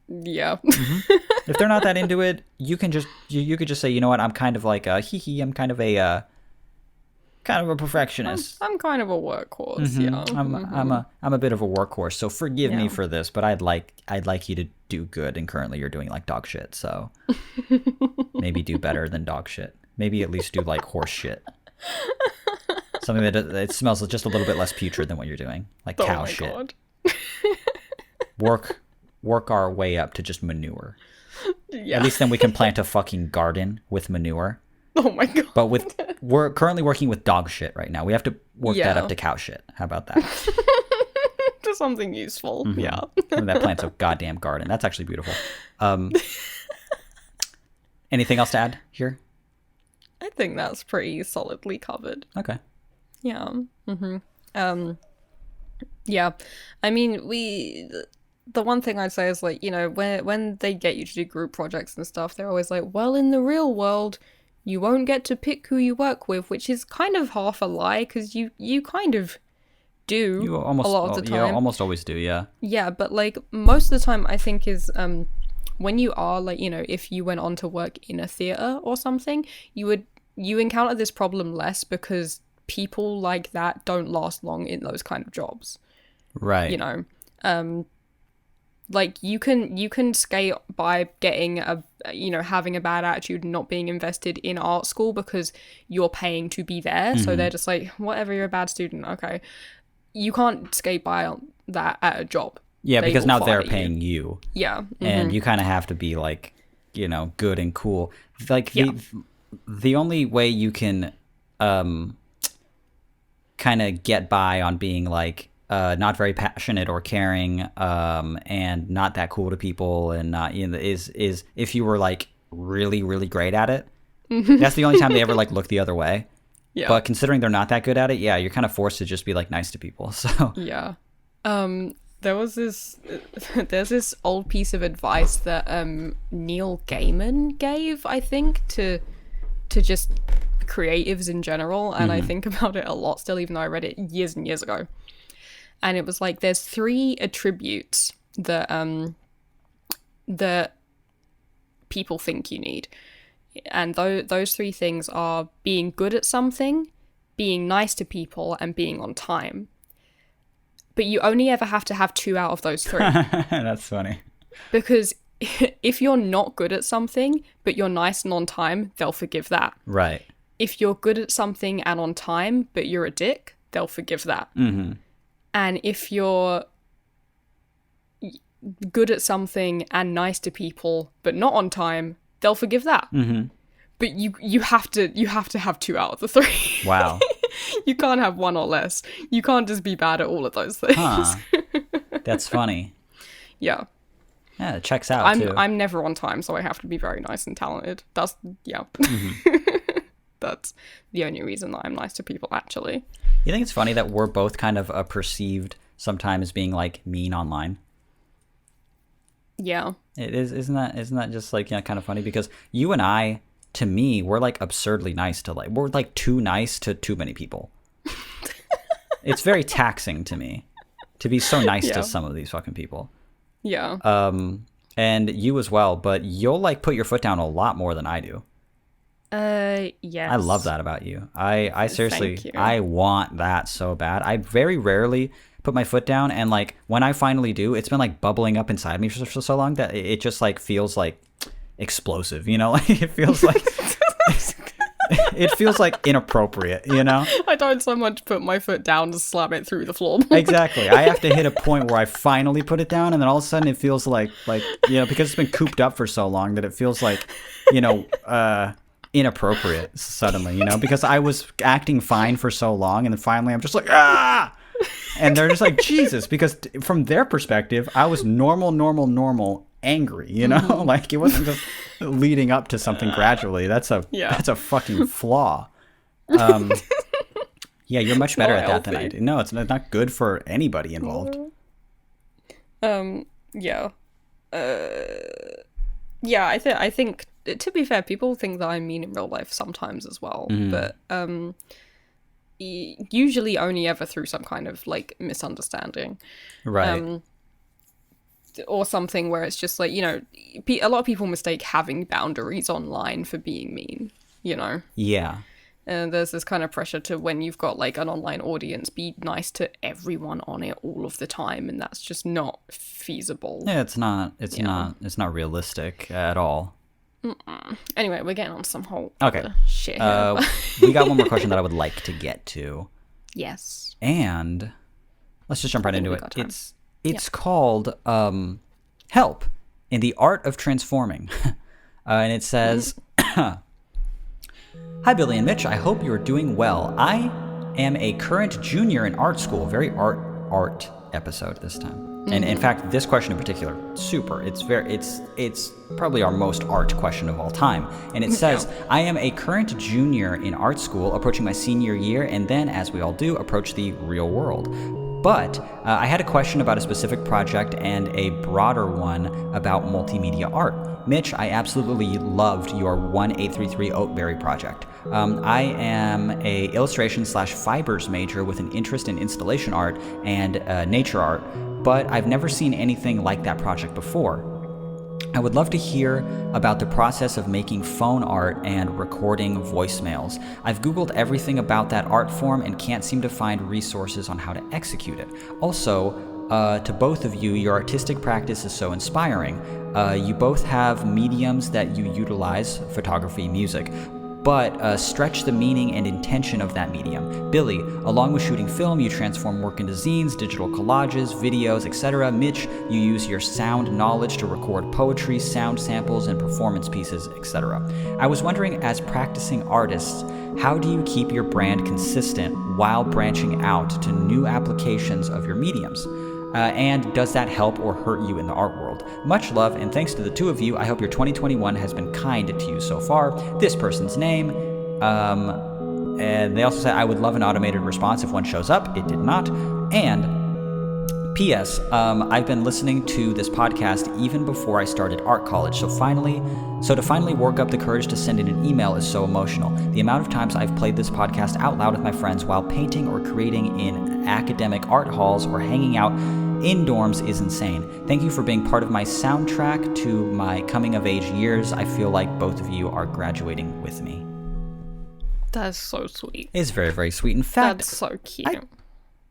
Yeah. If they're not that into it, you can just you could just say, you know what, I'm kind of like I'm kind of a perfectionist. I'm kind of a workhorse, yeah. I'm a bit of a workhorse, so forgive me for this, but I'd like you to do good, and currently you're doing like dog shit, so maybe do better than dog shit. Maybe at least do like horse shit. Something that it smells just a little bit less putrid than what you're doing, like cow shit. God. Work our way up to just manure. Yeah. At least then we can plant a fucking garden with manure. Oh my god. But we're currently working with dog shit right now. We have to work that up to cow shit. How about that? To something useful. Yeah. That plant's a goddamn garden. That's actually beautiful. Anything else to add here? I think that's pretty solidly covered. Okay. Yeah. Yeah. I mean, the one thing I'd say is like, you know, when they get you to do group projects and stuff, they're always like, well, in the real world, you won't get to pick who you work with, which is kind of half a lie, because you kind of do a lot of the time. You almost always do, yeah. Yeah, but like most of the time I think is when you are like, you know, if you went on to work in a theater or something, you encounter this problem less because people like that don't last long in those kind of jobs. Right. You know, like you can skate by getting a having a bad attitude and not being invested in art school because you're paying to be there. So they're just like, whatever, you're a bad student. Okay. You can't skate by on that at a job. Yeah, They because will now they're fire paying you. Yeah. And you kind of have to be like, good and cool. Like the only way you can kind of get by on being like not very passionate or caring and not that cool to people and not is if you were like really, really great at it. That's the only time they ever like look the other way. Yeah. But considering they're not that good at it, yeah, you're kind of forced to just be like nice to people. So yeah. There's this old piece of advice that Neil Gaiman gave, I think, to just creatives in general, and I think about it a lot still, even though I read it years and years ago. And it was like, there's 3 attributes that people think you need, and those 3 things are being good at something, being nice to people, and being on time. But you only ever have to have 2 out of those 3. That's funny. Because if you're not good at something, but you're nice and on time, they'll forgive that. Right. If you're good at something and on time, but you're a dick, they'll forgive that. Mm-hmm. And if you're good at something and nice to people, but not on time, they'll forgive that. Mm-hmm. But you have to have 2 out of the 3. Wow. You can't have 1 or less. You can't just be bad at all of those things. Huh. That's funny. Yeah. Yeah, it checks out too. I'm never on time, so I have to be very nice and talented. That's Mm-hmm. That's the only reason that I'm nice to people, actually. You think it's funny that we're both kind of perceived sometimes being like mean online? Yeah. It is, isn't that just like kind of funny, because you and I, to me, we're like absurdly nice to we're like too nice to too many people. It's very taxing to me to be so nice to some of these fucking people. Yeah. And you as well, but you'll like put your foot down a lot more than I do. Yes. I love that about you. I seriously, Thank you. I want that so bad. I very rarely put my foot down, and like when I finally do, it's been like bubbling up inside me for so long that it just like feels like explosive, like it feels like it feels like inappropriate, I don't so much put my foot down to slam it through the floor. Exactly. I have to hit a point where I finally put it down, and then all of a sudden it feels like because it's been cooped up for so long that it feels like inappropriate suddenly, because I was acting fine for so long, and then finally I'm just like, ah, and they're just like, Jesus, because from their perspective I was normal angry, like it wasn't just leading up to something gradually. That's a fucking flaw. Yeah, you're much better at that than I do. No, it's not good for anybody involved. Yeah. Yeah, I think to be fair, people think that I'm mean in real life sometimes as well, but usually only ever through some kind of like misunderstanding, right? Or something where it's just like, a lot of people mistake having boundaries online for being mean, Yeah. And there's this kind of pressure to, when you've got like an online audience, be nice to everyone on it all of the time, and that's just not feasible. Yeah, it's not realistic at all. Anyway, we're getting on some whole shit here. We got one more question that I would like to get to. Yes. And let's just jump right into it. It's called Help in the Art of Transforming. And it says, Hi, Billy and Mitch. I hope you are doing well. I am a current junior in art school. Very art episode this time. And in fact, this question in particular, super. It's probably our most art question of all time. And it says, I am a current junior in art school, approaching my senior year, and then, as we all do, approach the real world. But I had a question about a specific project and a broader one about multimedia art. Mitch, I absolutely loved your 1833 Oatberry project. I am a illustration/fibers major with an interest in installation art and nature art, but I've never seen anything like that project before. I would love to hear about the process of making phone art and recording voicemails. I've Googled everything about that art form and can't seem to find resources on how to execute it. Also, to both of you, your artistic practice is so inspiring. You both have mediums that you utilize, photography, music, but stretch the meaning and intention of that medium. Billy, along with shooting film, you transform work into zines, digital collages, videos, etc. Mitch, you use your sound knowledge to record poetry, sound samples, and performance pieces, etc. I was wondering, as practicing artists, how do you keep your brand consistent while branching out to new applications of your mediums? And does that help or hurt you in the art world? Much love, and thanks to the two of you. I hope your 2021 has been kind to you so far. This person's name. And they also said, I would love an automated response if one shows up. It did not. And P.S. I've been listening to this podcast even before I started art college, so to finally work up the courage to send in an email is so emotional. The amount of times I've played this podcast out loud with my friends while painting or creating in academic art halls or hanging out in dorms is insane. Thank you for being part of my soundtrack to my coming-of-age years. I feel like both of you are graduating with me. That's so sweet. It's very, very sweet. In fact, that's so cute. I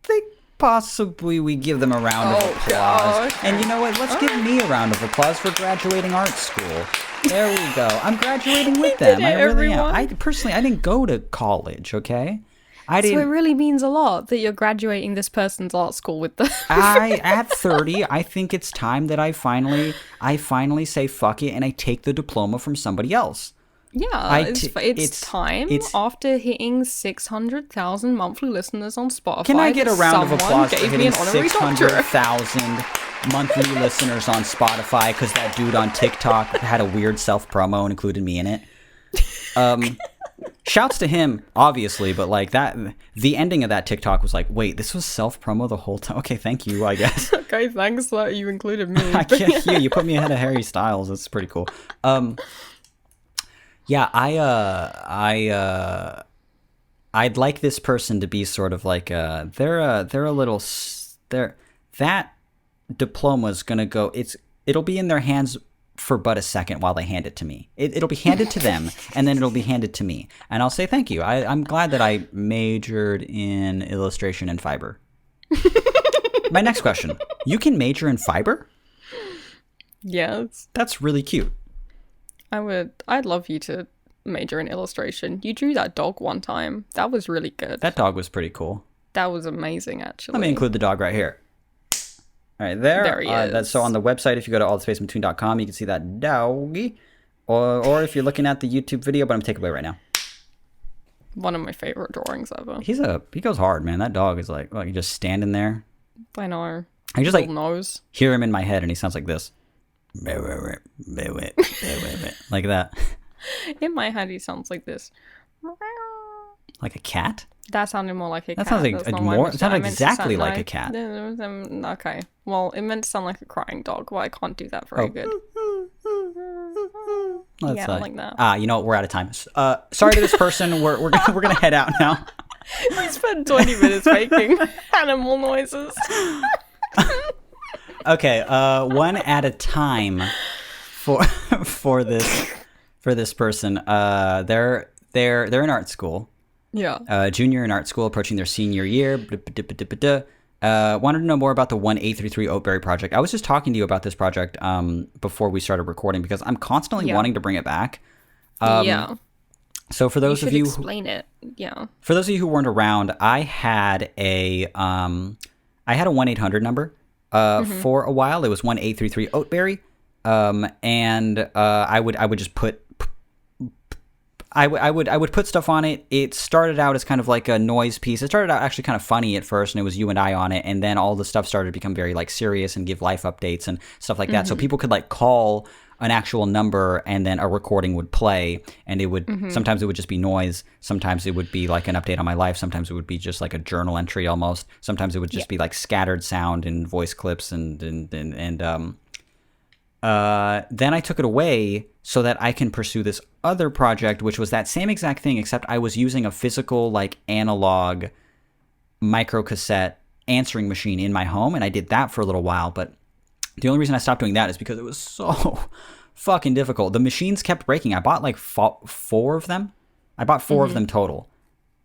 think possibly we give them a round of applause. God, okay. And you know what? Let's give me a round of applause for graduating art school. There we go. I'm graduating with them. I really am. I didn't go to college, okay? So it really means a lot that you're graduating this person's art school with them. At 30, I think it's time that I finally say fuck it and I take the diploma from somebody else. Yeah, it's time after hitting 600,000 monthly listeners on Spotify. Can I get a round of applause for hitting 600,000 monthly listeners on Spotify because that dude on TikTok had a weird self-promo and included me in it? Shouts to him, obviously, but like that, the ending of that TikTok was like, wait, this was self-promo the whole time? Okay, thank you, I guess. Okay, thanks that you included me. Yeah, you put me ahead of Harry Styles. That's pretty cool. Yeah, I'd like this person to be sort of like that diploma's gonna go. It'll be in their hands for but a second while they hand it to me. It'll be handed to them, and then it'll be handed to me, and I'll say thank you. I'm glad that I majored in illustration and fiber. My next question: you can major in fiber? Yes. That's really cute. I'd love you to major in illustration. You drew that dog one time. That was really good. That dog was pretty cool. That was amazing, actually. Let me include the dog right here. All right, there he is. So on the website, if you go to allthespaceinbetween.com, you can see that doggy. Or if you're looking at the YouTube video, but I'm taking away right now. One of my favorite drawings ever. He goes hard, man. That dog is like he's just standing there. I know. I just like nose. Hear him in my head, and he sounds like this. Like that. In my head, he sounds like this. Like a cat? That sounded more like a cat. That sounds like it sounded exactly like a cat. Okay. Well, it meant to sound like a crying dog. Well, I can't do that very good. Yeah, I like that. You know what? We're out of time. Sorry to this person. We're gonna head out now. We spent 20 minutes making animal noises. Okay, one at a time for this person. They're in art school. Yeah. Junior in art school, approaching their senior year. Wanted to know more about the 1833 Oatberry project. I was just talking to you about this project before we started recording because I'm constantly wanting to bring it back. Yeah. So for those of you explain it. Yeah. For those of you who weren't around, I had a 1-800 number for a while. It was 1833 Oatberry. And I would just put I would put stuff on it. It started out as kind of like a noise piece. It started out actually kind of funny at first, and it was you and I on it, and then all the stuff started to become very like serious and give life updates and stuff like that. So people could like call an actual number, and then a recording would play, and it would sometimes it would just be noise. Sometimes it would be like an update on my life. Sometimes it would be just like a journal entry almost. Sometimes it would just be like scattered sound and voice clips and then I took it away so that I can pursue this other project, which was that same exact thing, except I was using a physical, like, analog microcassette answering machine in my home, and I did that for a little while, but the only reason I stopped doing that is because it was so fucking difficult. The machines kept breaking. I bought, like, four of them. I bought four of them total,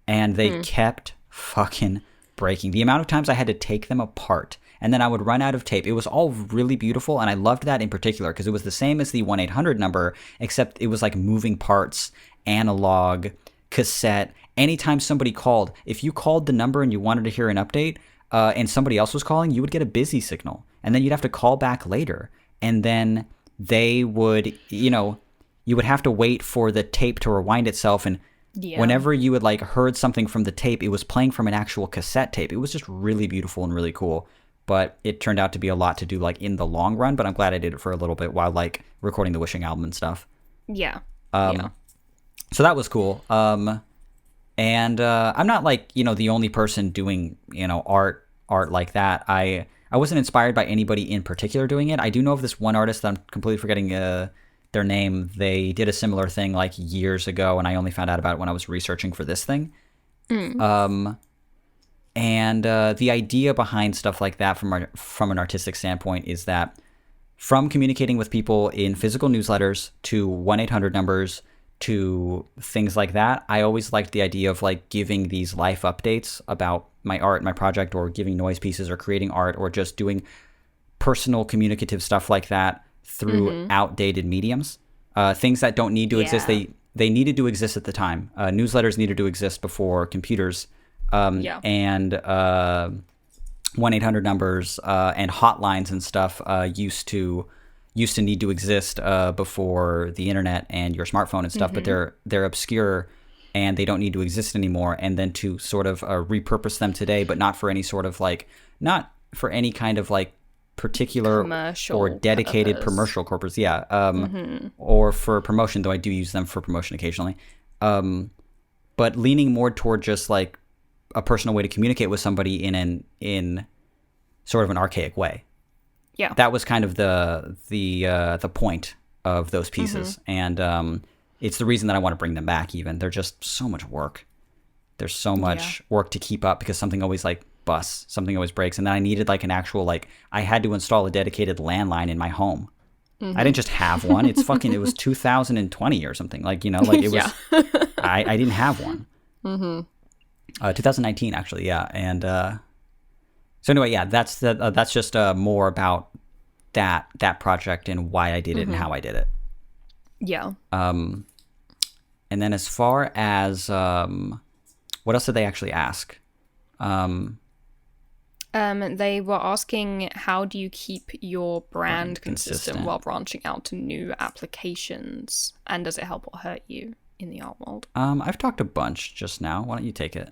and they kept fucking breaking. The amount of times I had to take them apart and then I would run out of tape. It was all really beautiful, and I loved that in particular because it was the same as the 1-800 number, except it was like moving parts, analog, cassette. Anytime somebody called, if you called the number and you wanted to hear an update, and somebody else was calling, you would get a busy signal, and then you'd have to call back later, and then they would, you would have to wait for the tape to rewind itself, and whenever you had like heard something from the tape, it was playing from an actual cassette tape. It was just really beautiful and really cool. But it turned out to be a lot to do like in the long run. But I'm glad I did it for a little bit while like recording the Wishing album and stuff. Yeah. So that was cool. And I'm not like the only person doing art like that. I wasn't inspired by anybody in particular doing it. I do know of this one artist that I'm completely forgetting their name. They did a similar thing like years ago, and I only found out about it when I was researching for this thing. And the idea behind stuff like that from an artistic standpoint is that from communicating with people in physical newsletters to 1-800 numbers to things like that, I always liked the idea of like giving these life updates about my art, my project, or giving noise pieces or creating art or just doing personal communicative stuff like that through outdated mediums. Things that don't need to exist. They needed to exist at the time. Newsletters needed to exist before computers. And 1-800 numbers and hotlines and stuff used to need to exist before the internet and your smartphone and stuff, but they're obscure and they don't need to exist anymore. And then to sort of repurpose them today, but not for any sort of like, not for any kind of like particular commercial or dedicated purpose. Commercial corpus, or for promotion, though I do use them for promotion occasionally. But leaning more toward just like a personal way to communicate with somebody in sort of an archaic way. Yeah, that was kind of the point of those pieces, and it's the reason that I want to bring them back. Even they're just so much work. There's so much work to keep up because something always like busts, something always breaks, and then I needed like an actual like I had to install a dedicated landline in my home. I didn't just have one. It's fucking. It was 2020 or something. Like like it was. I didn't have one. 2019 actually, yeah, and so anyway, yeah, that's just more about that project and why I did it and how I did it. Yeah. And then as far as what else did they actually ask? They were asking, how do you keep your brand consistent while branching out to new applications, and does it help or hurt you in the art world? I've talked a bunch just now. Why don't you take it?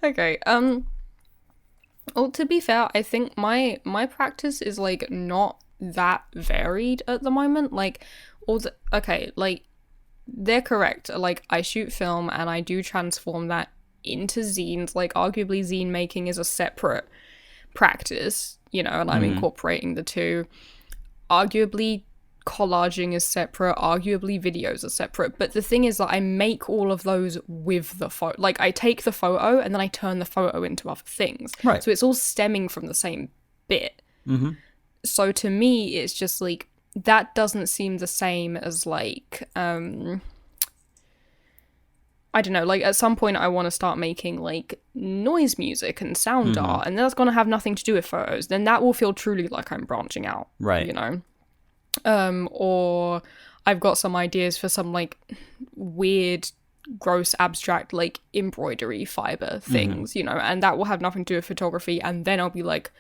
Okay. Well, to be fair, I think my practice is like not that varied at the moment. Like, like they're correct. Like, I shoot film and I do transform that into zines. Like, arguably, zine making is a separate practice, and I'm incorporating the two. Arguably, collaging is separate, arguably videos are separate, but the thing is that I make all of those with the photo. Like, I take the photo and then I turn the photo into other things, right? So it's all stemming from the same bit. So to me it's just like that doesn't seem the same as like I don't know, like at some point I want to start making like noise music and sound art, and that's going to have nothing to do with photos. Then that will feel truly like I'm branching out, right? Or I've got some ideas for some like weird, gross, abstract like embroidery fiber things, and that will have nothing to do with photography. And then I'll be like,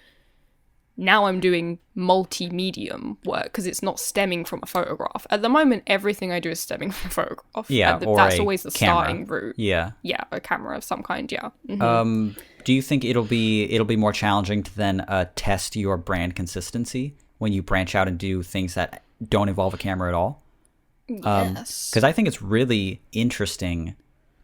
now I'm doing multi-medium work because it's not stemming from a photograph. At the moment, everything I do is stemming from a photograph. Yeah, or that's a always the camera. Starting route. Yeah, a camera of some kind. Yeah. Do you think it'll be more challenging to then test your brand consistency when you branch out and do things that don't involve a camera at all? Yes. Because I think it's really interesting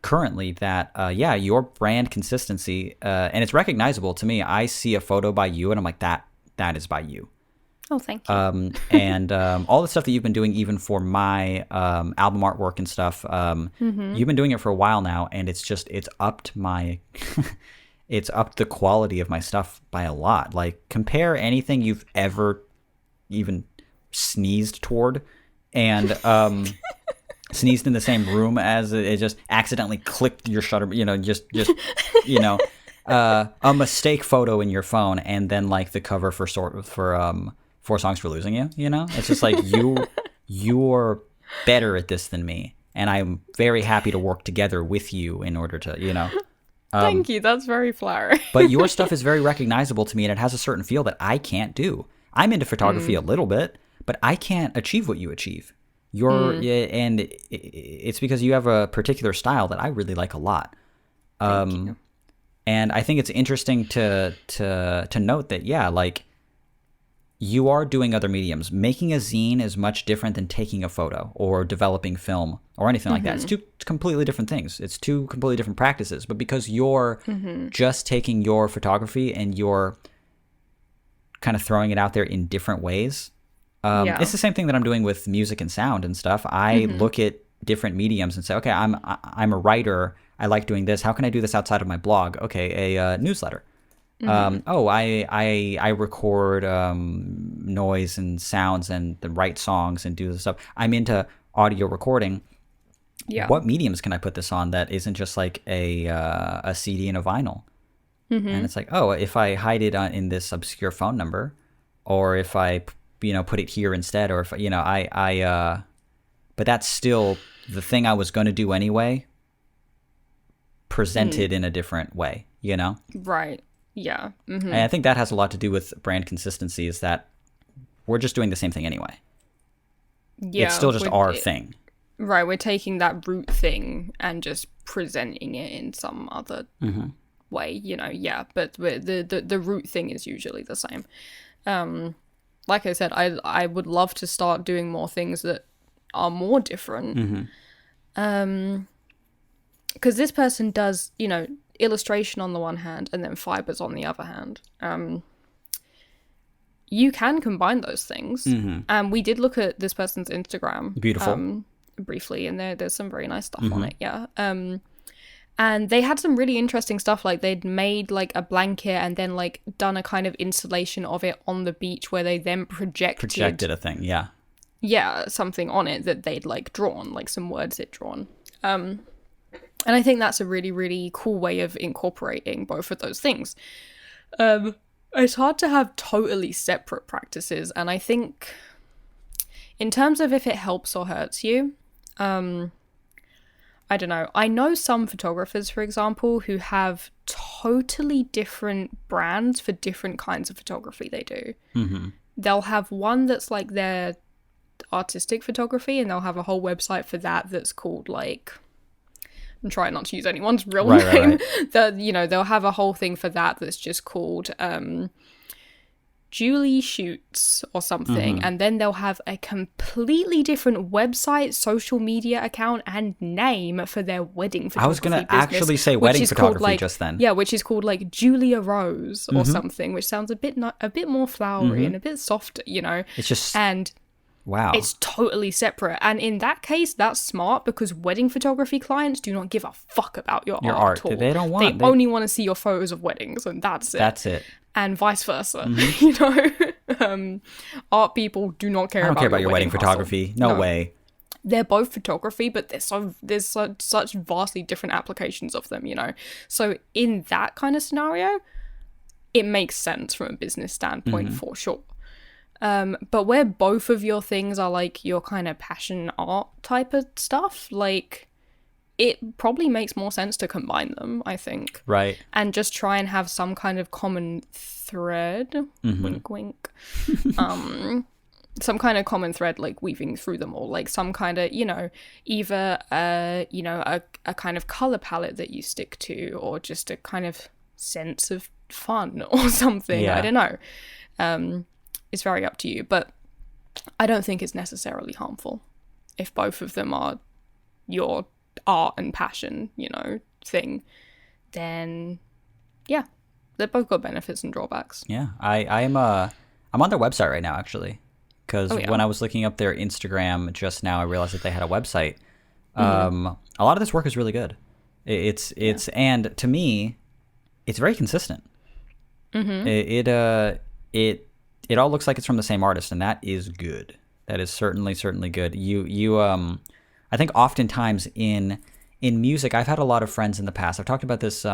currently that, your brand consistency, and it's recognizable to me. I see a photo by you and I'm like, that is by you. Oh, thank you. And all the stuff that you've been doing, even for my album artwork and stuff, you've been doing it for a while now, and it's upped my... it's upped the quality of my stuff by a lot. Like, compare anything you've ever even sneezed toward and sneezed in the same room as it just accidentally clicked your shutter, a mistake photo in your phone and then like the cover for 4 Songs for Losing You, you know? It's just like you're better at this than me, and I'm very happy to work together with you in order to, you know. Thank you. That's very flattering. But your stuff is very recognizable to me, and it has a certain feel that I can't do. I'm into photography a little bit, but I can't achieve what you achieve. And it's because you have a particular style that I really like a lot. Thank you. And I think it's interesting to note that, yeah, like, you are doing other mediums. Making a zine is much different than taking a photo or developing film or anything like that. It's 2 completely different things. It's 2 completely different practices. But because you're just taking your photography and you're kind of throwing it out there in different ways, it's the same thing that I'm doing with music and sound and stuff. I look at different mediums and say, okay, I'm a writer. I like doing this. How can I do this outside of my blog? Okay, a newsletter. I record noise and sounds and write songs and do this stuff. I'm into audio recording. Yeah. What mediums can I put this on that isn't just like a CD and a vinyl? And it's like, oh, if I hide it in this obscure phone number, or if I put it here instead, or if but that's still the thing I was going to do anyway, presented in a different way, you know? Right. Yeah. And I think that has a lot to do with brand consistency, is that we're just doing the same thing anyway. Yeah. It's still just our thing. Right. We're taking that root thing and just presenting it in some other way, yeah. But the root thing is usually the same. Like I said, I would love to start doing more things that are more different. Because this person does, illustration on the one hand and then fibers on the other hand. You can combine those things. We did look at this person's Instagram. Beautiful. Briefly, and there's some very nice stuff on it. Yeah. And they had some really interesting stuff. Like, they'd made like a blanket and then like done a kind of installation of it on the beach where they then projected a thing. Yeah, something on it that they'd like drawn, like some words they'd drawn. And I think that's a really, really cool way of incorporating both of those things. It's hard to have totally separate practices, and I think in terms of if it helps or hurts you, I don't know. I know some photographers, for example, who have totally different brands for different kinds of photography they do. They'll have one that's like their artistic photography, and they'll have a whole website for that that's called like... I'm trying not to use anyone's real name. Right. They'll have a whole thing for that that's just called Julie Shoots or something. And then they'll have a completely different website, social media account, and name for their wedding photography. I was going to actually say wedding photography like, just then. Yeah, which is called like Julia Rose or something, which sounds a bit more flowery and a bit softer, It's just... And... Wow. It's totally separate. And in that case, that's smart, because wedding photography clients do not give a fuck about your art at all. They don't want... They only want to see your photos of weddings, and that's it. That's it. And vice versa. Art people do not care about your wedding photography. No way. They're both photography, but there's such vastly different applications of them, So in that kind of scenario, it makes sense from a business standpoint for sure. But where both of your things are like your kind of passion art type of stuff, like, it probably makes more sense to combine them, I think. Right. And just try and have some kind of common thread, wink wink, some kind of common thread, like weaving through them all, like some kind of, either a kind of color palette that you stick to, or just a kind of sense of fun or something. Yeah. I don't know. It's very up to you, but I don't think it's necessarily harmful if both of them are your art and passion, thing. Then, yeah, they've both got benefits and drawbacks. Yeah, I'm on their website right now, actually, because when I was looking up their Instagram just now, I realized that they had a website. A lot of this work is really good. And to me, it's very consistent. It all looks like it's from the same artist, and that is good. That is certainly good. I think oftentimes in music, I've had a lot of friends in the past. I've talked about this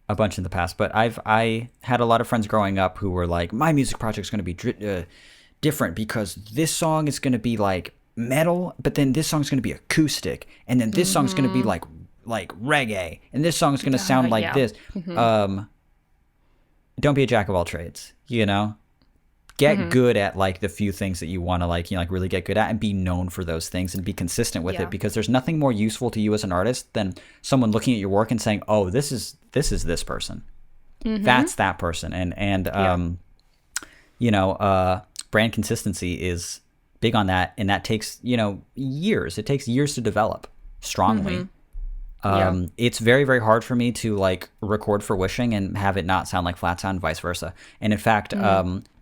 a bunch in the past, but I had a lot of friends growing up who were like, my music project's going to be different because this song is going to be like metal, but then this song's going to be acoustic, and then this song's going to be like reggae, and this song's going to sound like this. Don't be a jack of all trades, you know? Get good at like the few things that you want to like, you know, like really get good at, and be known for those things and be consistent with it, because there's nothing more useful to you as an artist than someone looking at your work and saying, oh, this is this person. That's that person. And you know, brand consistency is big on that, and that takes, you know, years. It takes years to develop strongly. It's very, very hard for me to like record for Wishing and have it not sound like Flat Sound, vice versa. And in fact,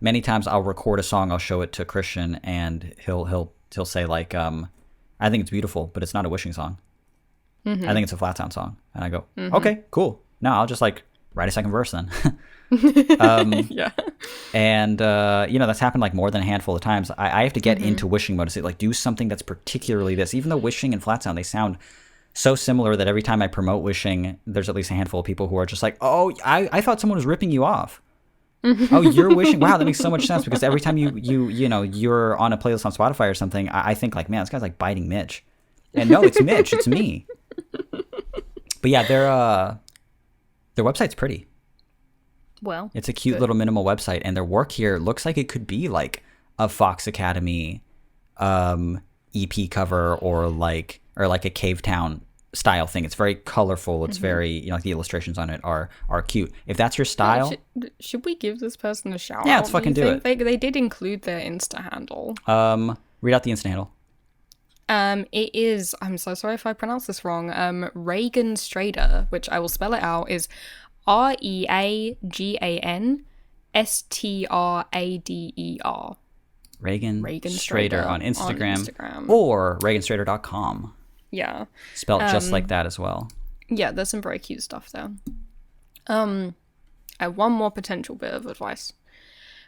many times I'll record a song, I'll show it to Christian, and he'll say like, I think it's beautiful, but it's not a Wishing song. I think it's a Flat Sound song. And I go, okay, cool. No, I'll just like write a second verse then. And you know, that's happened like more than a handful of times. I have to get into Wishing mode to say like, do something that's particularly this, even though Wishing and Flat Sound, they sound so similar that every time I promote Wishing, there's at least a handful of people who are just like, oh, I thought someone was ripping you off. Oh, you're Wishing. Wow, that makes so much sense, because every time you know, you're on a playlist on Spotify or something, I think like, man, this guy's like biting Mitch. And no, it's Mitch, it's me. But yeah, their website's pretty. Well, it's a cute little minimal website, and their work here looks like it could be like a Fox Academy EP cover, or like a Cave Town style thing. It's very colorful. It's very, you know, like the illustrations on it are cute. If that's your style, should we give this person a shout out? Yeah, let's fucking do it. They did include their Insta handle. Read out the Insta handle. It is, I'm so sorry if I pronounce this wrong, Reagan Strader, which I will spell it out, is REAGAN STRADER. Reagan Strader on Instagram. Or reaganstrader.com. Yeah. Spelled just like that as well. Yeah, there's some very cute stuff there. I have one more potential bit of advice,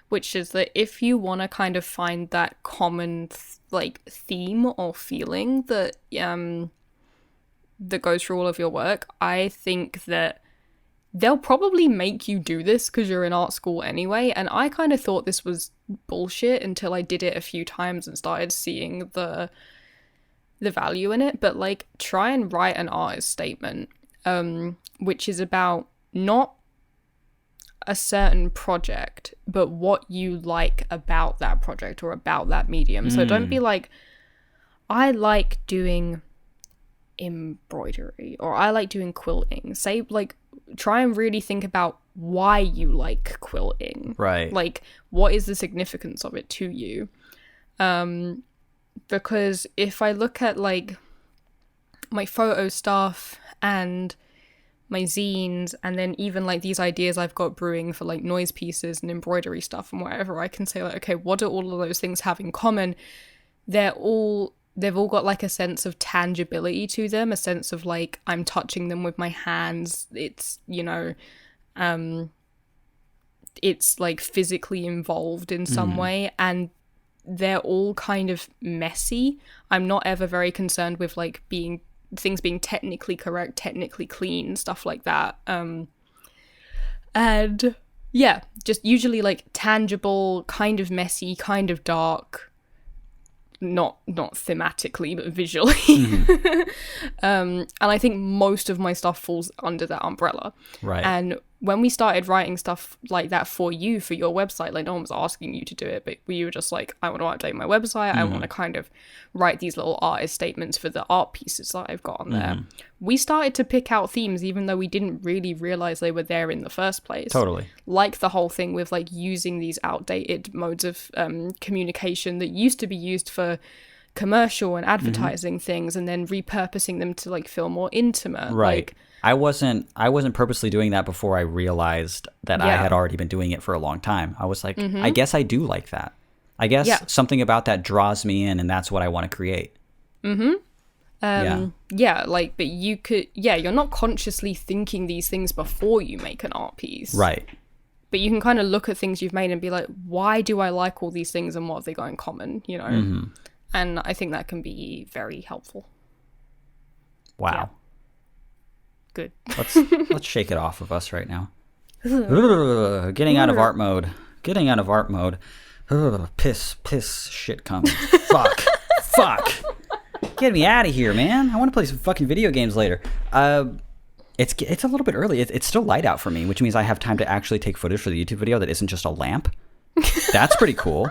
which is that if you want to kind of find that common theme or feeling that that goes through all of your work, I think that they'll probably make you do this because you're in art school anyway, and I kind of thought this was bullshit until I did it a few times and started seeing the value in it. But like, try and write an artist statement, which is about not a certain project, but what you like about that project or about that medium. So don't be like, I like doing embroidery, or I like doing quilting. Say like, try and really think about why you like quilting. Right. Like, what is the significance of it to you? Because if I look at like my photo stuff and my zines, and then even like these ideas I've got brewing for like noise pieces and embroidery stuff and whatever, I can say like, okay, what do all of those things have in common? They've all got like a sense of tangibility to them, a sense of like, I'm touching them with my hands. It's, you know, it's like physically involved in some way, and they're all kind of messy. I'm not ever very concerned with like things being technically correct, technically clean, stuff like that. And yeah, just usually like tangible, kind of messy, kind of dark, not thematically but visually. And I think most of my stuff falls under that umbrella. Right. And when we started writing stuff like that for your website, like no one was asking you to do it, but you were just like, I want to update my website. I want to kind of write these little artist statements for the art pieces that I've got on there. We started to pick out themes, even though we didn't really realize they were there in the first place. Totally. Like the whole thing with like using these outdated modes of communication that used to be used for commercial and advertising things, and then repurposing them to like feel more intimate. Right. Like, I wasn't purposely doing that before I realized that I had already been doing it for a long time. I was like, I guess I do like that. I guess something about that draws me in, and that's what I want to create. Yeah, like, but you could, you're not consciously thinking these things before you make an art piece. Right. But you can kind of look at things you've made and be like, why do I like all these things, and what have they got in common, you know? And I think that can be very helpful. Wow. Good. Let's shake it off of us right now. Getting out of art mode. Getting out of art mode. Piss, shit coming. Fuck. Get me out of here, man. I want to play some fucking video games later. It's a little bit early. It's still light out for me, which means I have time to actually take footage for the YouTube video that isn't just a lamp. That's pretty cool.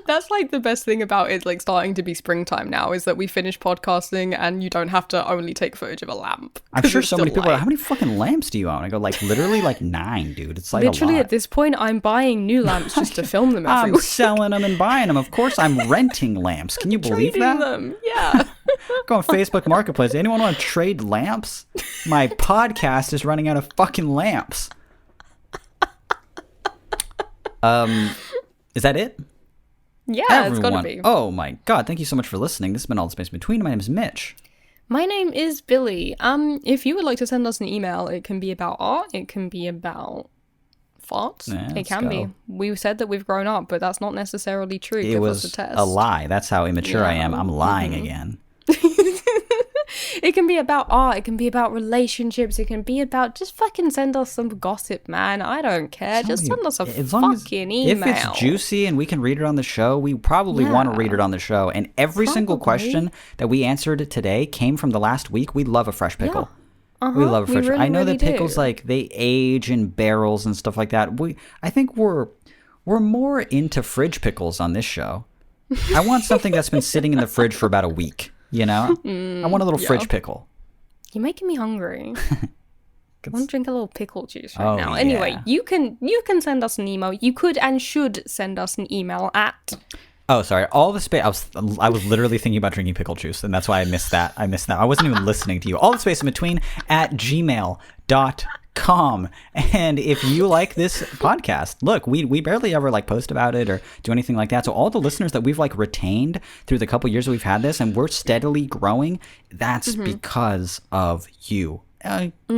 That's like the best thing about it, like starting to be springtime now, is that we finish podcasting and you don't have to only take footage of a lamp. I'm sure so many people are like, how many fucking lamps do you own? I go, like, literally like 9, dude. It's like literally a lot. At this point, I'm buying new lamps just to film them every I'm week. selling them and buying them. Of course, I'm renting lamps. Can you believe Trading that? them. Yeah. Go on Facebook Marketplace. Anyone want to trade lamps? My podcast is running out of fucking lamps. Is that it? Yeah, Everyone. It's gotta be. Oh my god, thank you so much for listening. This has been All the Space Between. My name is Mitch. My name is Billy. If you would like to send us an email, it can be about art, it can be about farts. Yeah, it can be. We said that we've grown up, but that's not necessarily true. It Give was us a test. a lie. That's how immature I am. I'm lying again. It can be about art, it can be about relationships, it can be about just fucking send us some gossip, man. I don't care. Just send us a fucking email. If it's juicy and we can read it on the show, we probably want to read it on the show. And every single question that we answered today came from the last week. We love a fresh pickle. Yeah. We love a fresh really, I know really that pickles do. like they age in barrels and stuff like that. I think we're more into fridge pickles on this show. I want something that's been sitting in the fridge for about a week. You know, I want a little fridge pickle. You're making me hungry. I want to drink a little pickle juice right now. Yeah. Anyway, you can send us an email. You could and should send us an email at. Oh, sorry. All the space. I was literally thinking about drinking pickle juice, and that's why I missed that. I wasn't even listening to you. All the space in between at gmail.com. And if you like this podcast, look, we barely ever like post about it or do anything like that. So all the listeners that we've like retained through the couple years that we've had this, and we're steadily growing, that's because of you.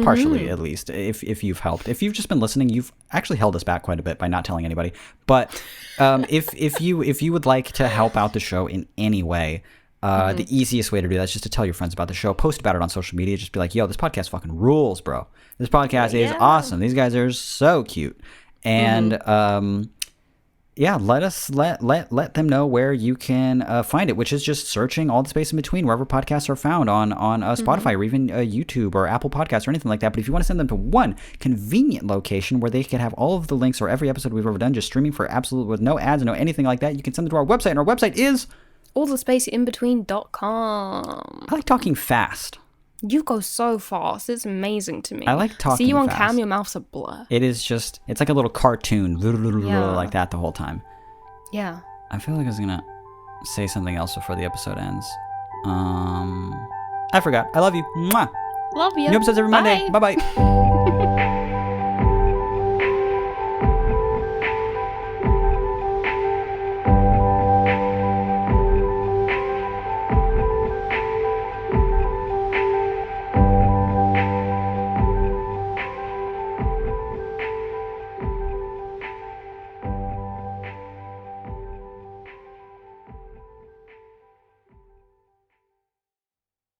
Partially, at least, if you've helped. If you've just been listening, you've actually held us back quite a bit by not telling anybody. But if you would like to help out the show in any way, the easiest way to do that is just to tell your friends about the show. Post about it on social media. Just be like, yo, this podcast fucking rules, bro. This podcast is awesome. These guys are so cute. And let them know where you can find it, which is just searching All the Space in Between wherever podcasts are found on Spotify or even YouTube or Apple Podcasts or anything like that. But if you want to send them to one convenient location where they can have all of the links or every episode we've ever done just streaming for absolute with no ads, no anything like that, you can send them to our website. And our website is allthespaceinbetween.com. I like talking fast. You go so fast. It's amazing to me. I like talking See you on fast. cam, your mouth's a blur. It is just, it's like a little cartoon, like that the whole time. Yeah. I feel like I was going to say something else before the episode ends. I forgot. I love you. Mwah. Love you. New episodes every Monday. Bye-bye.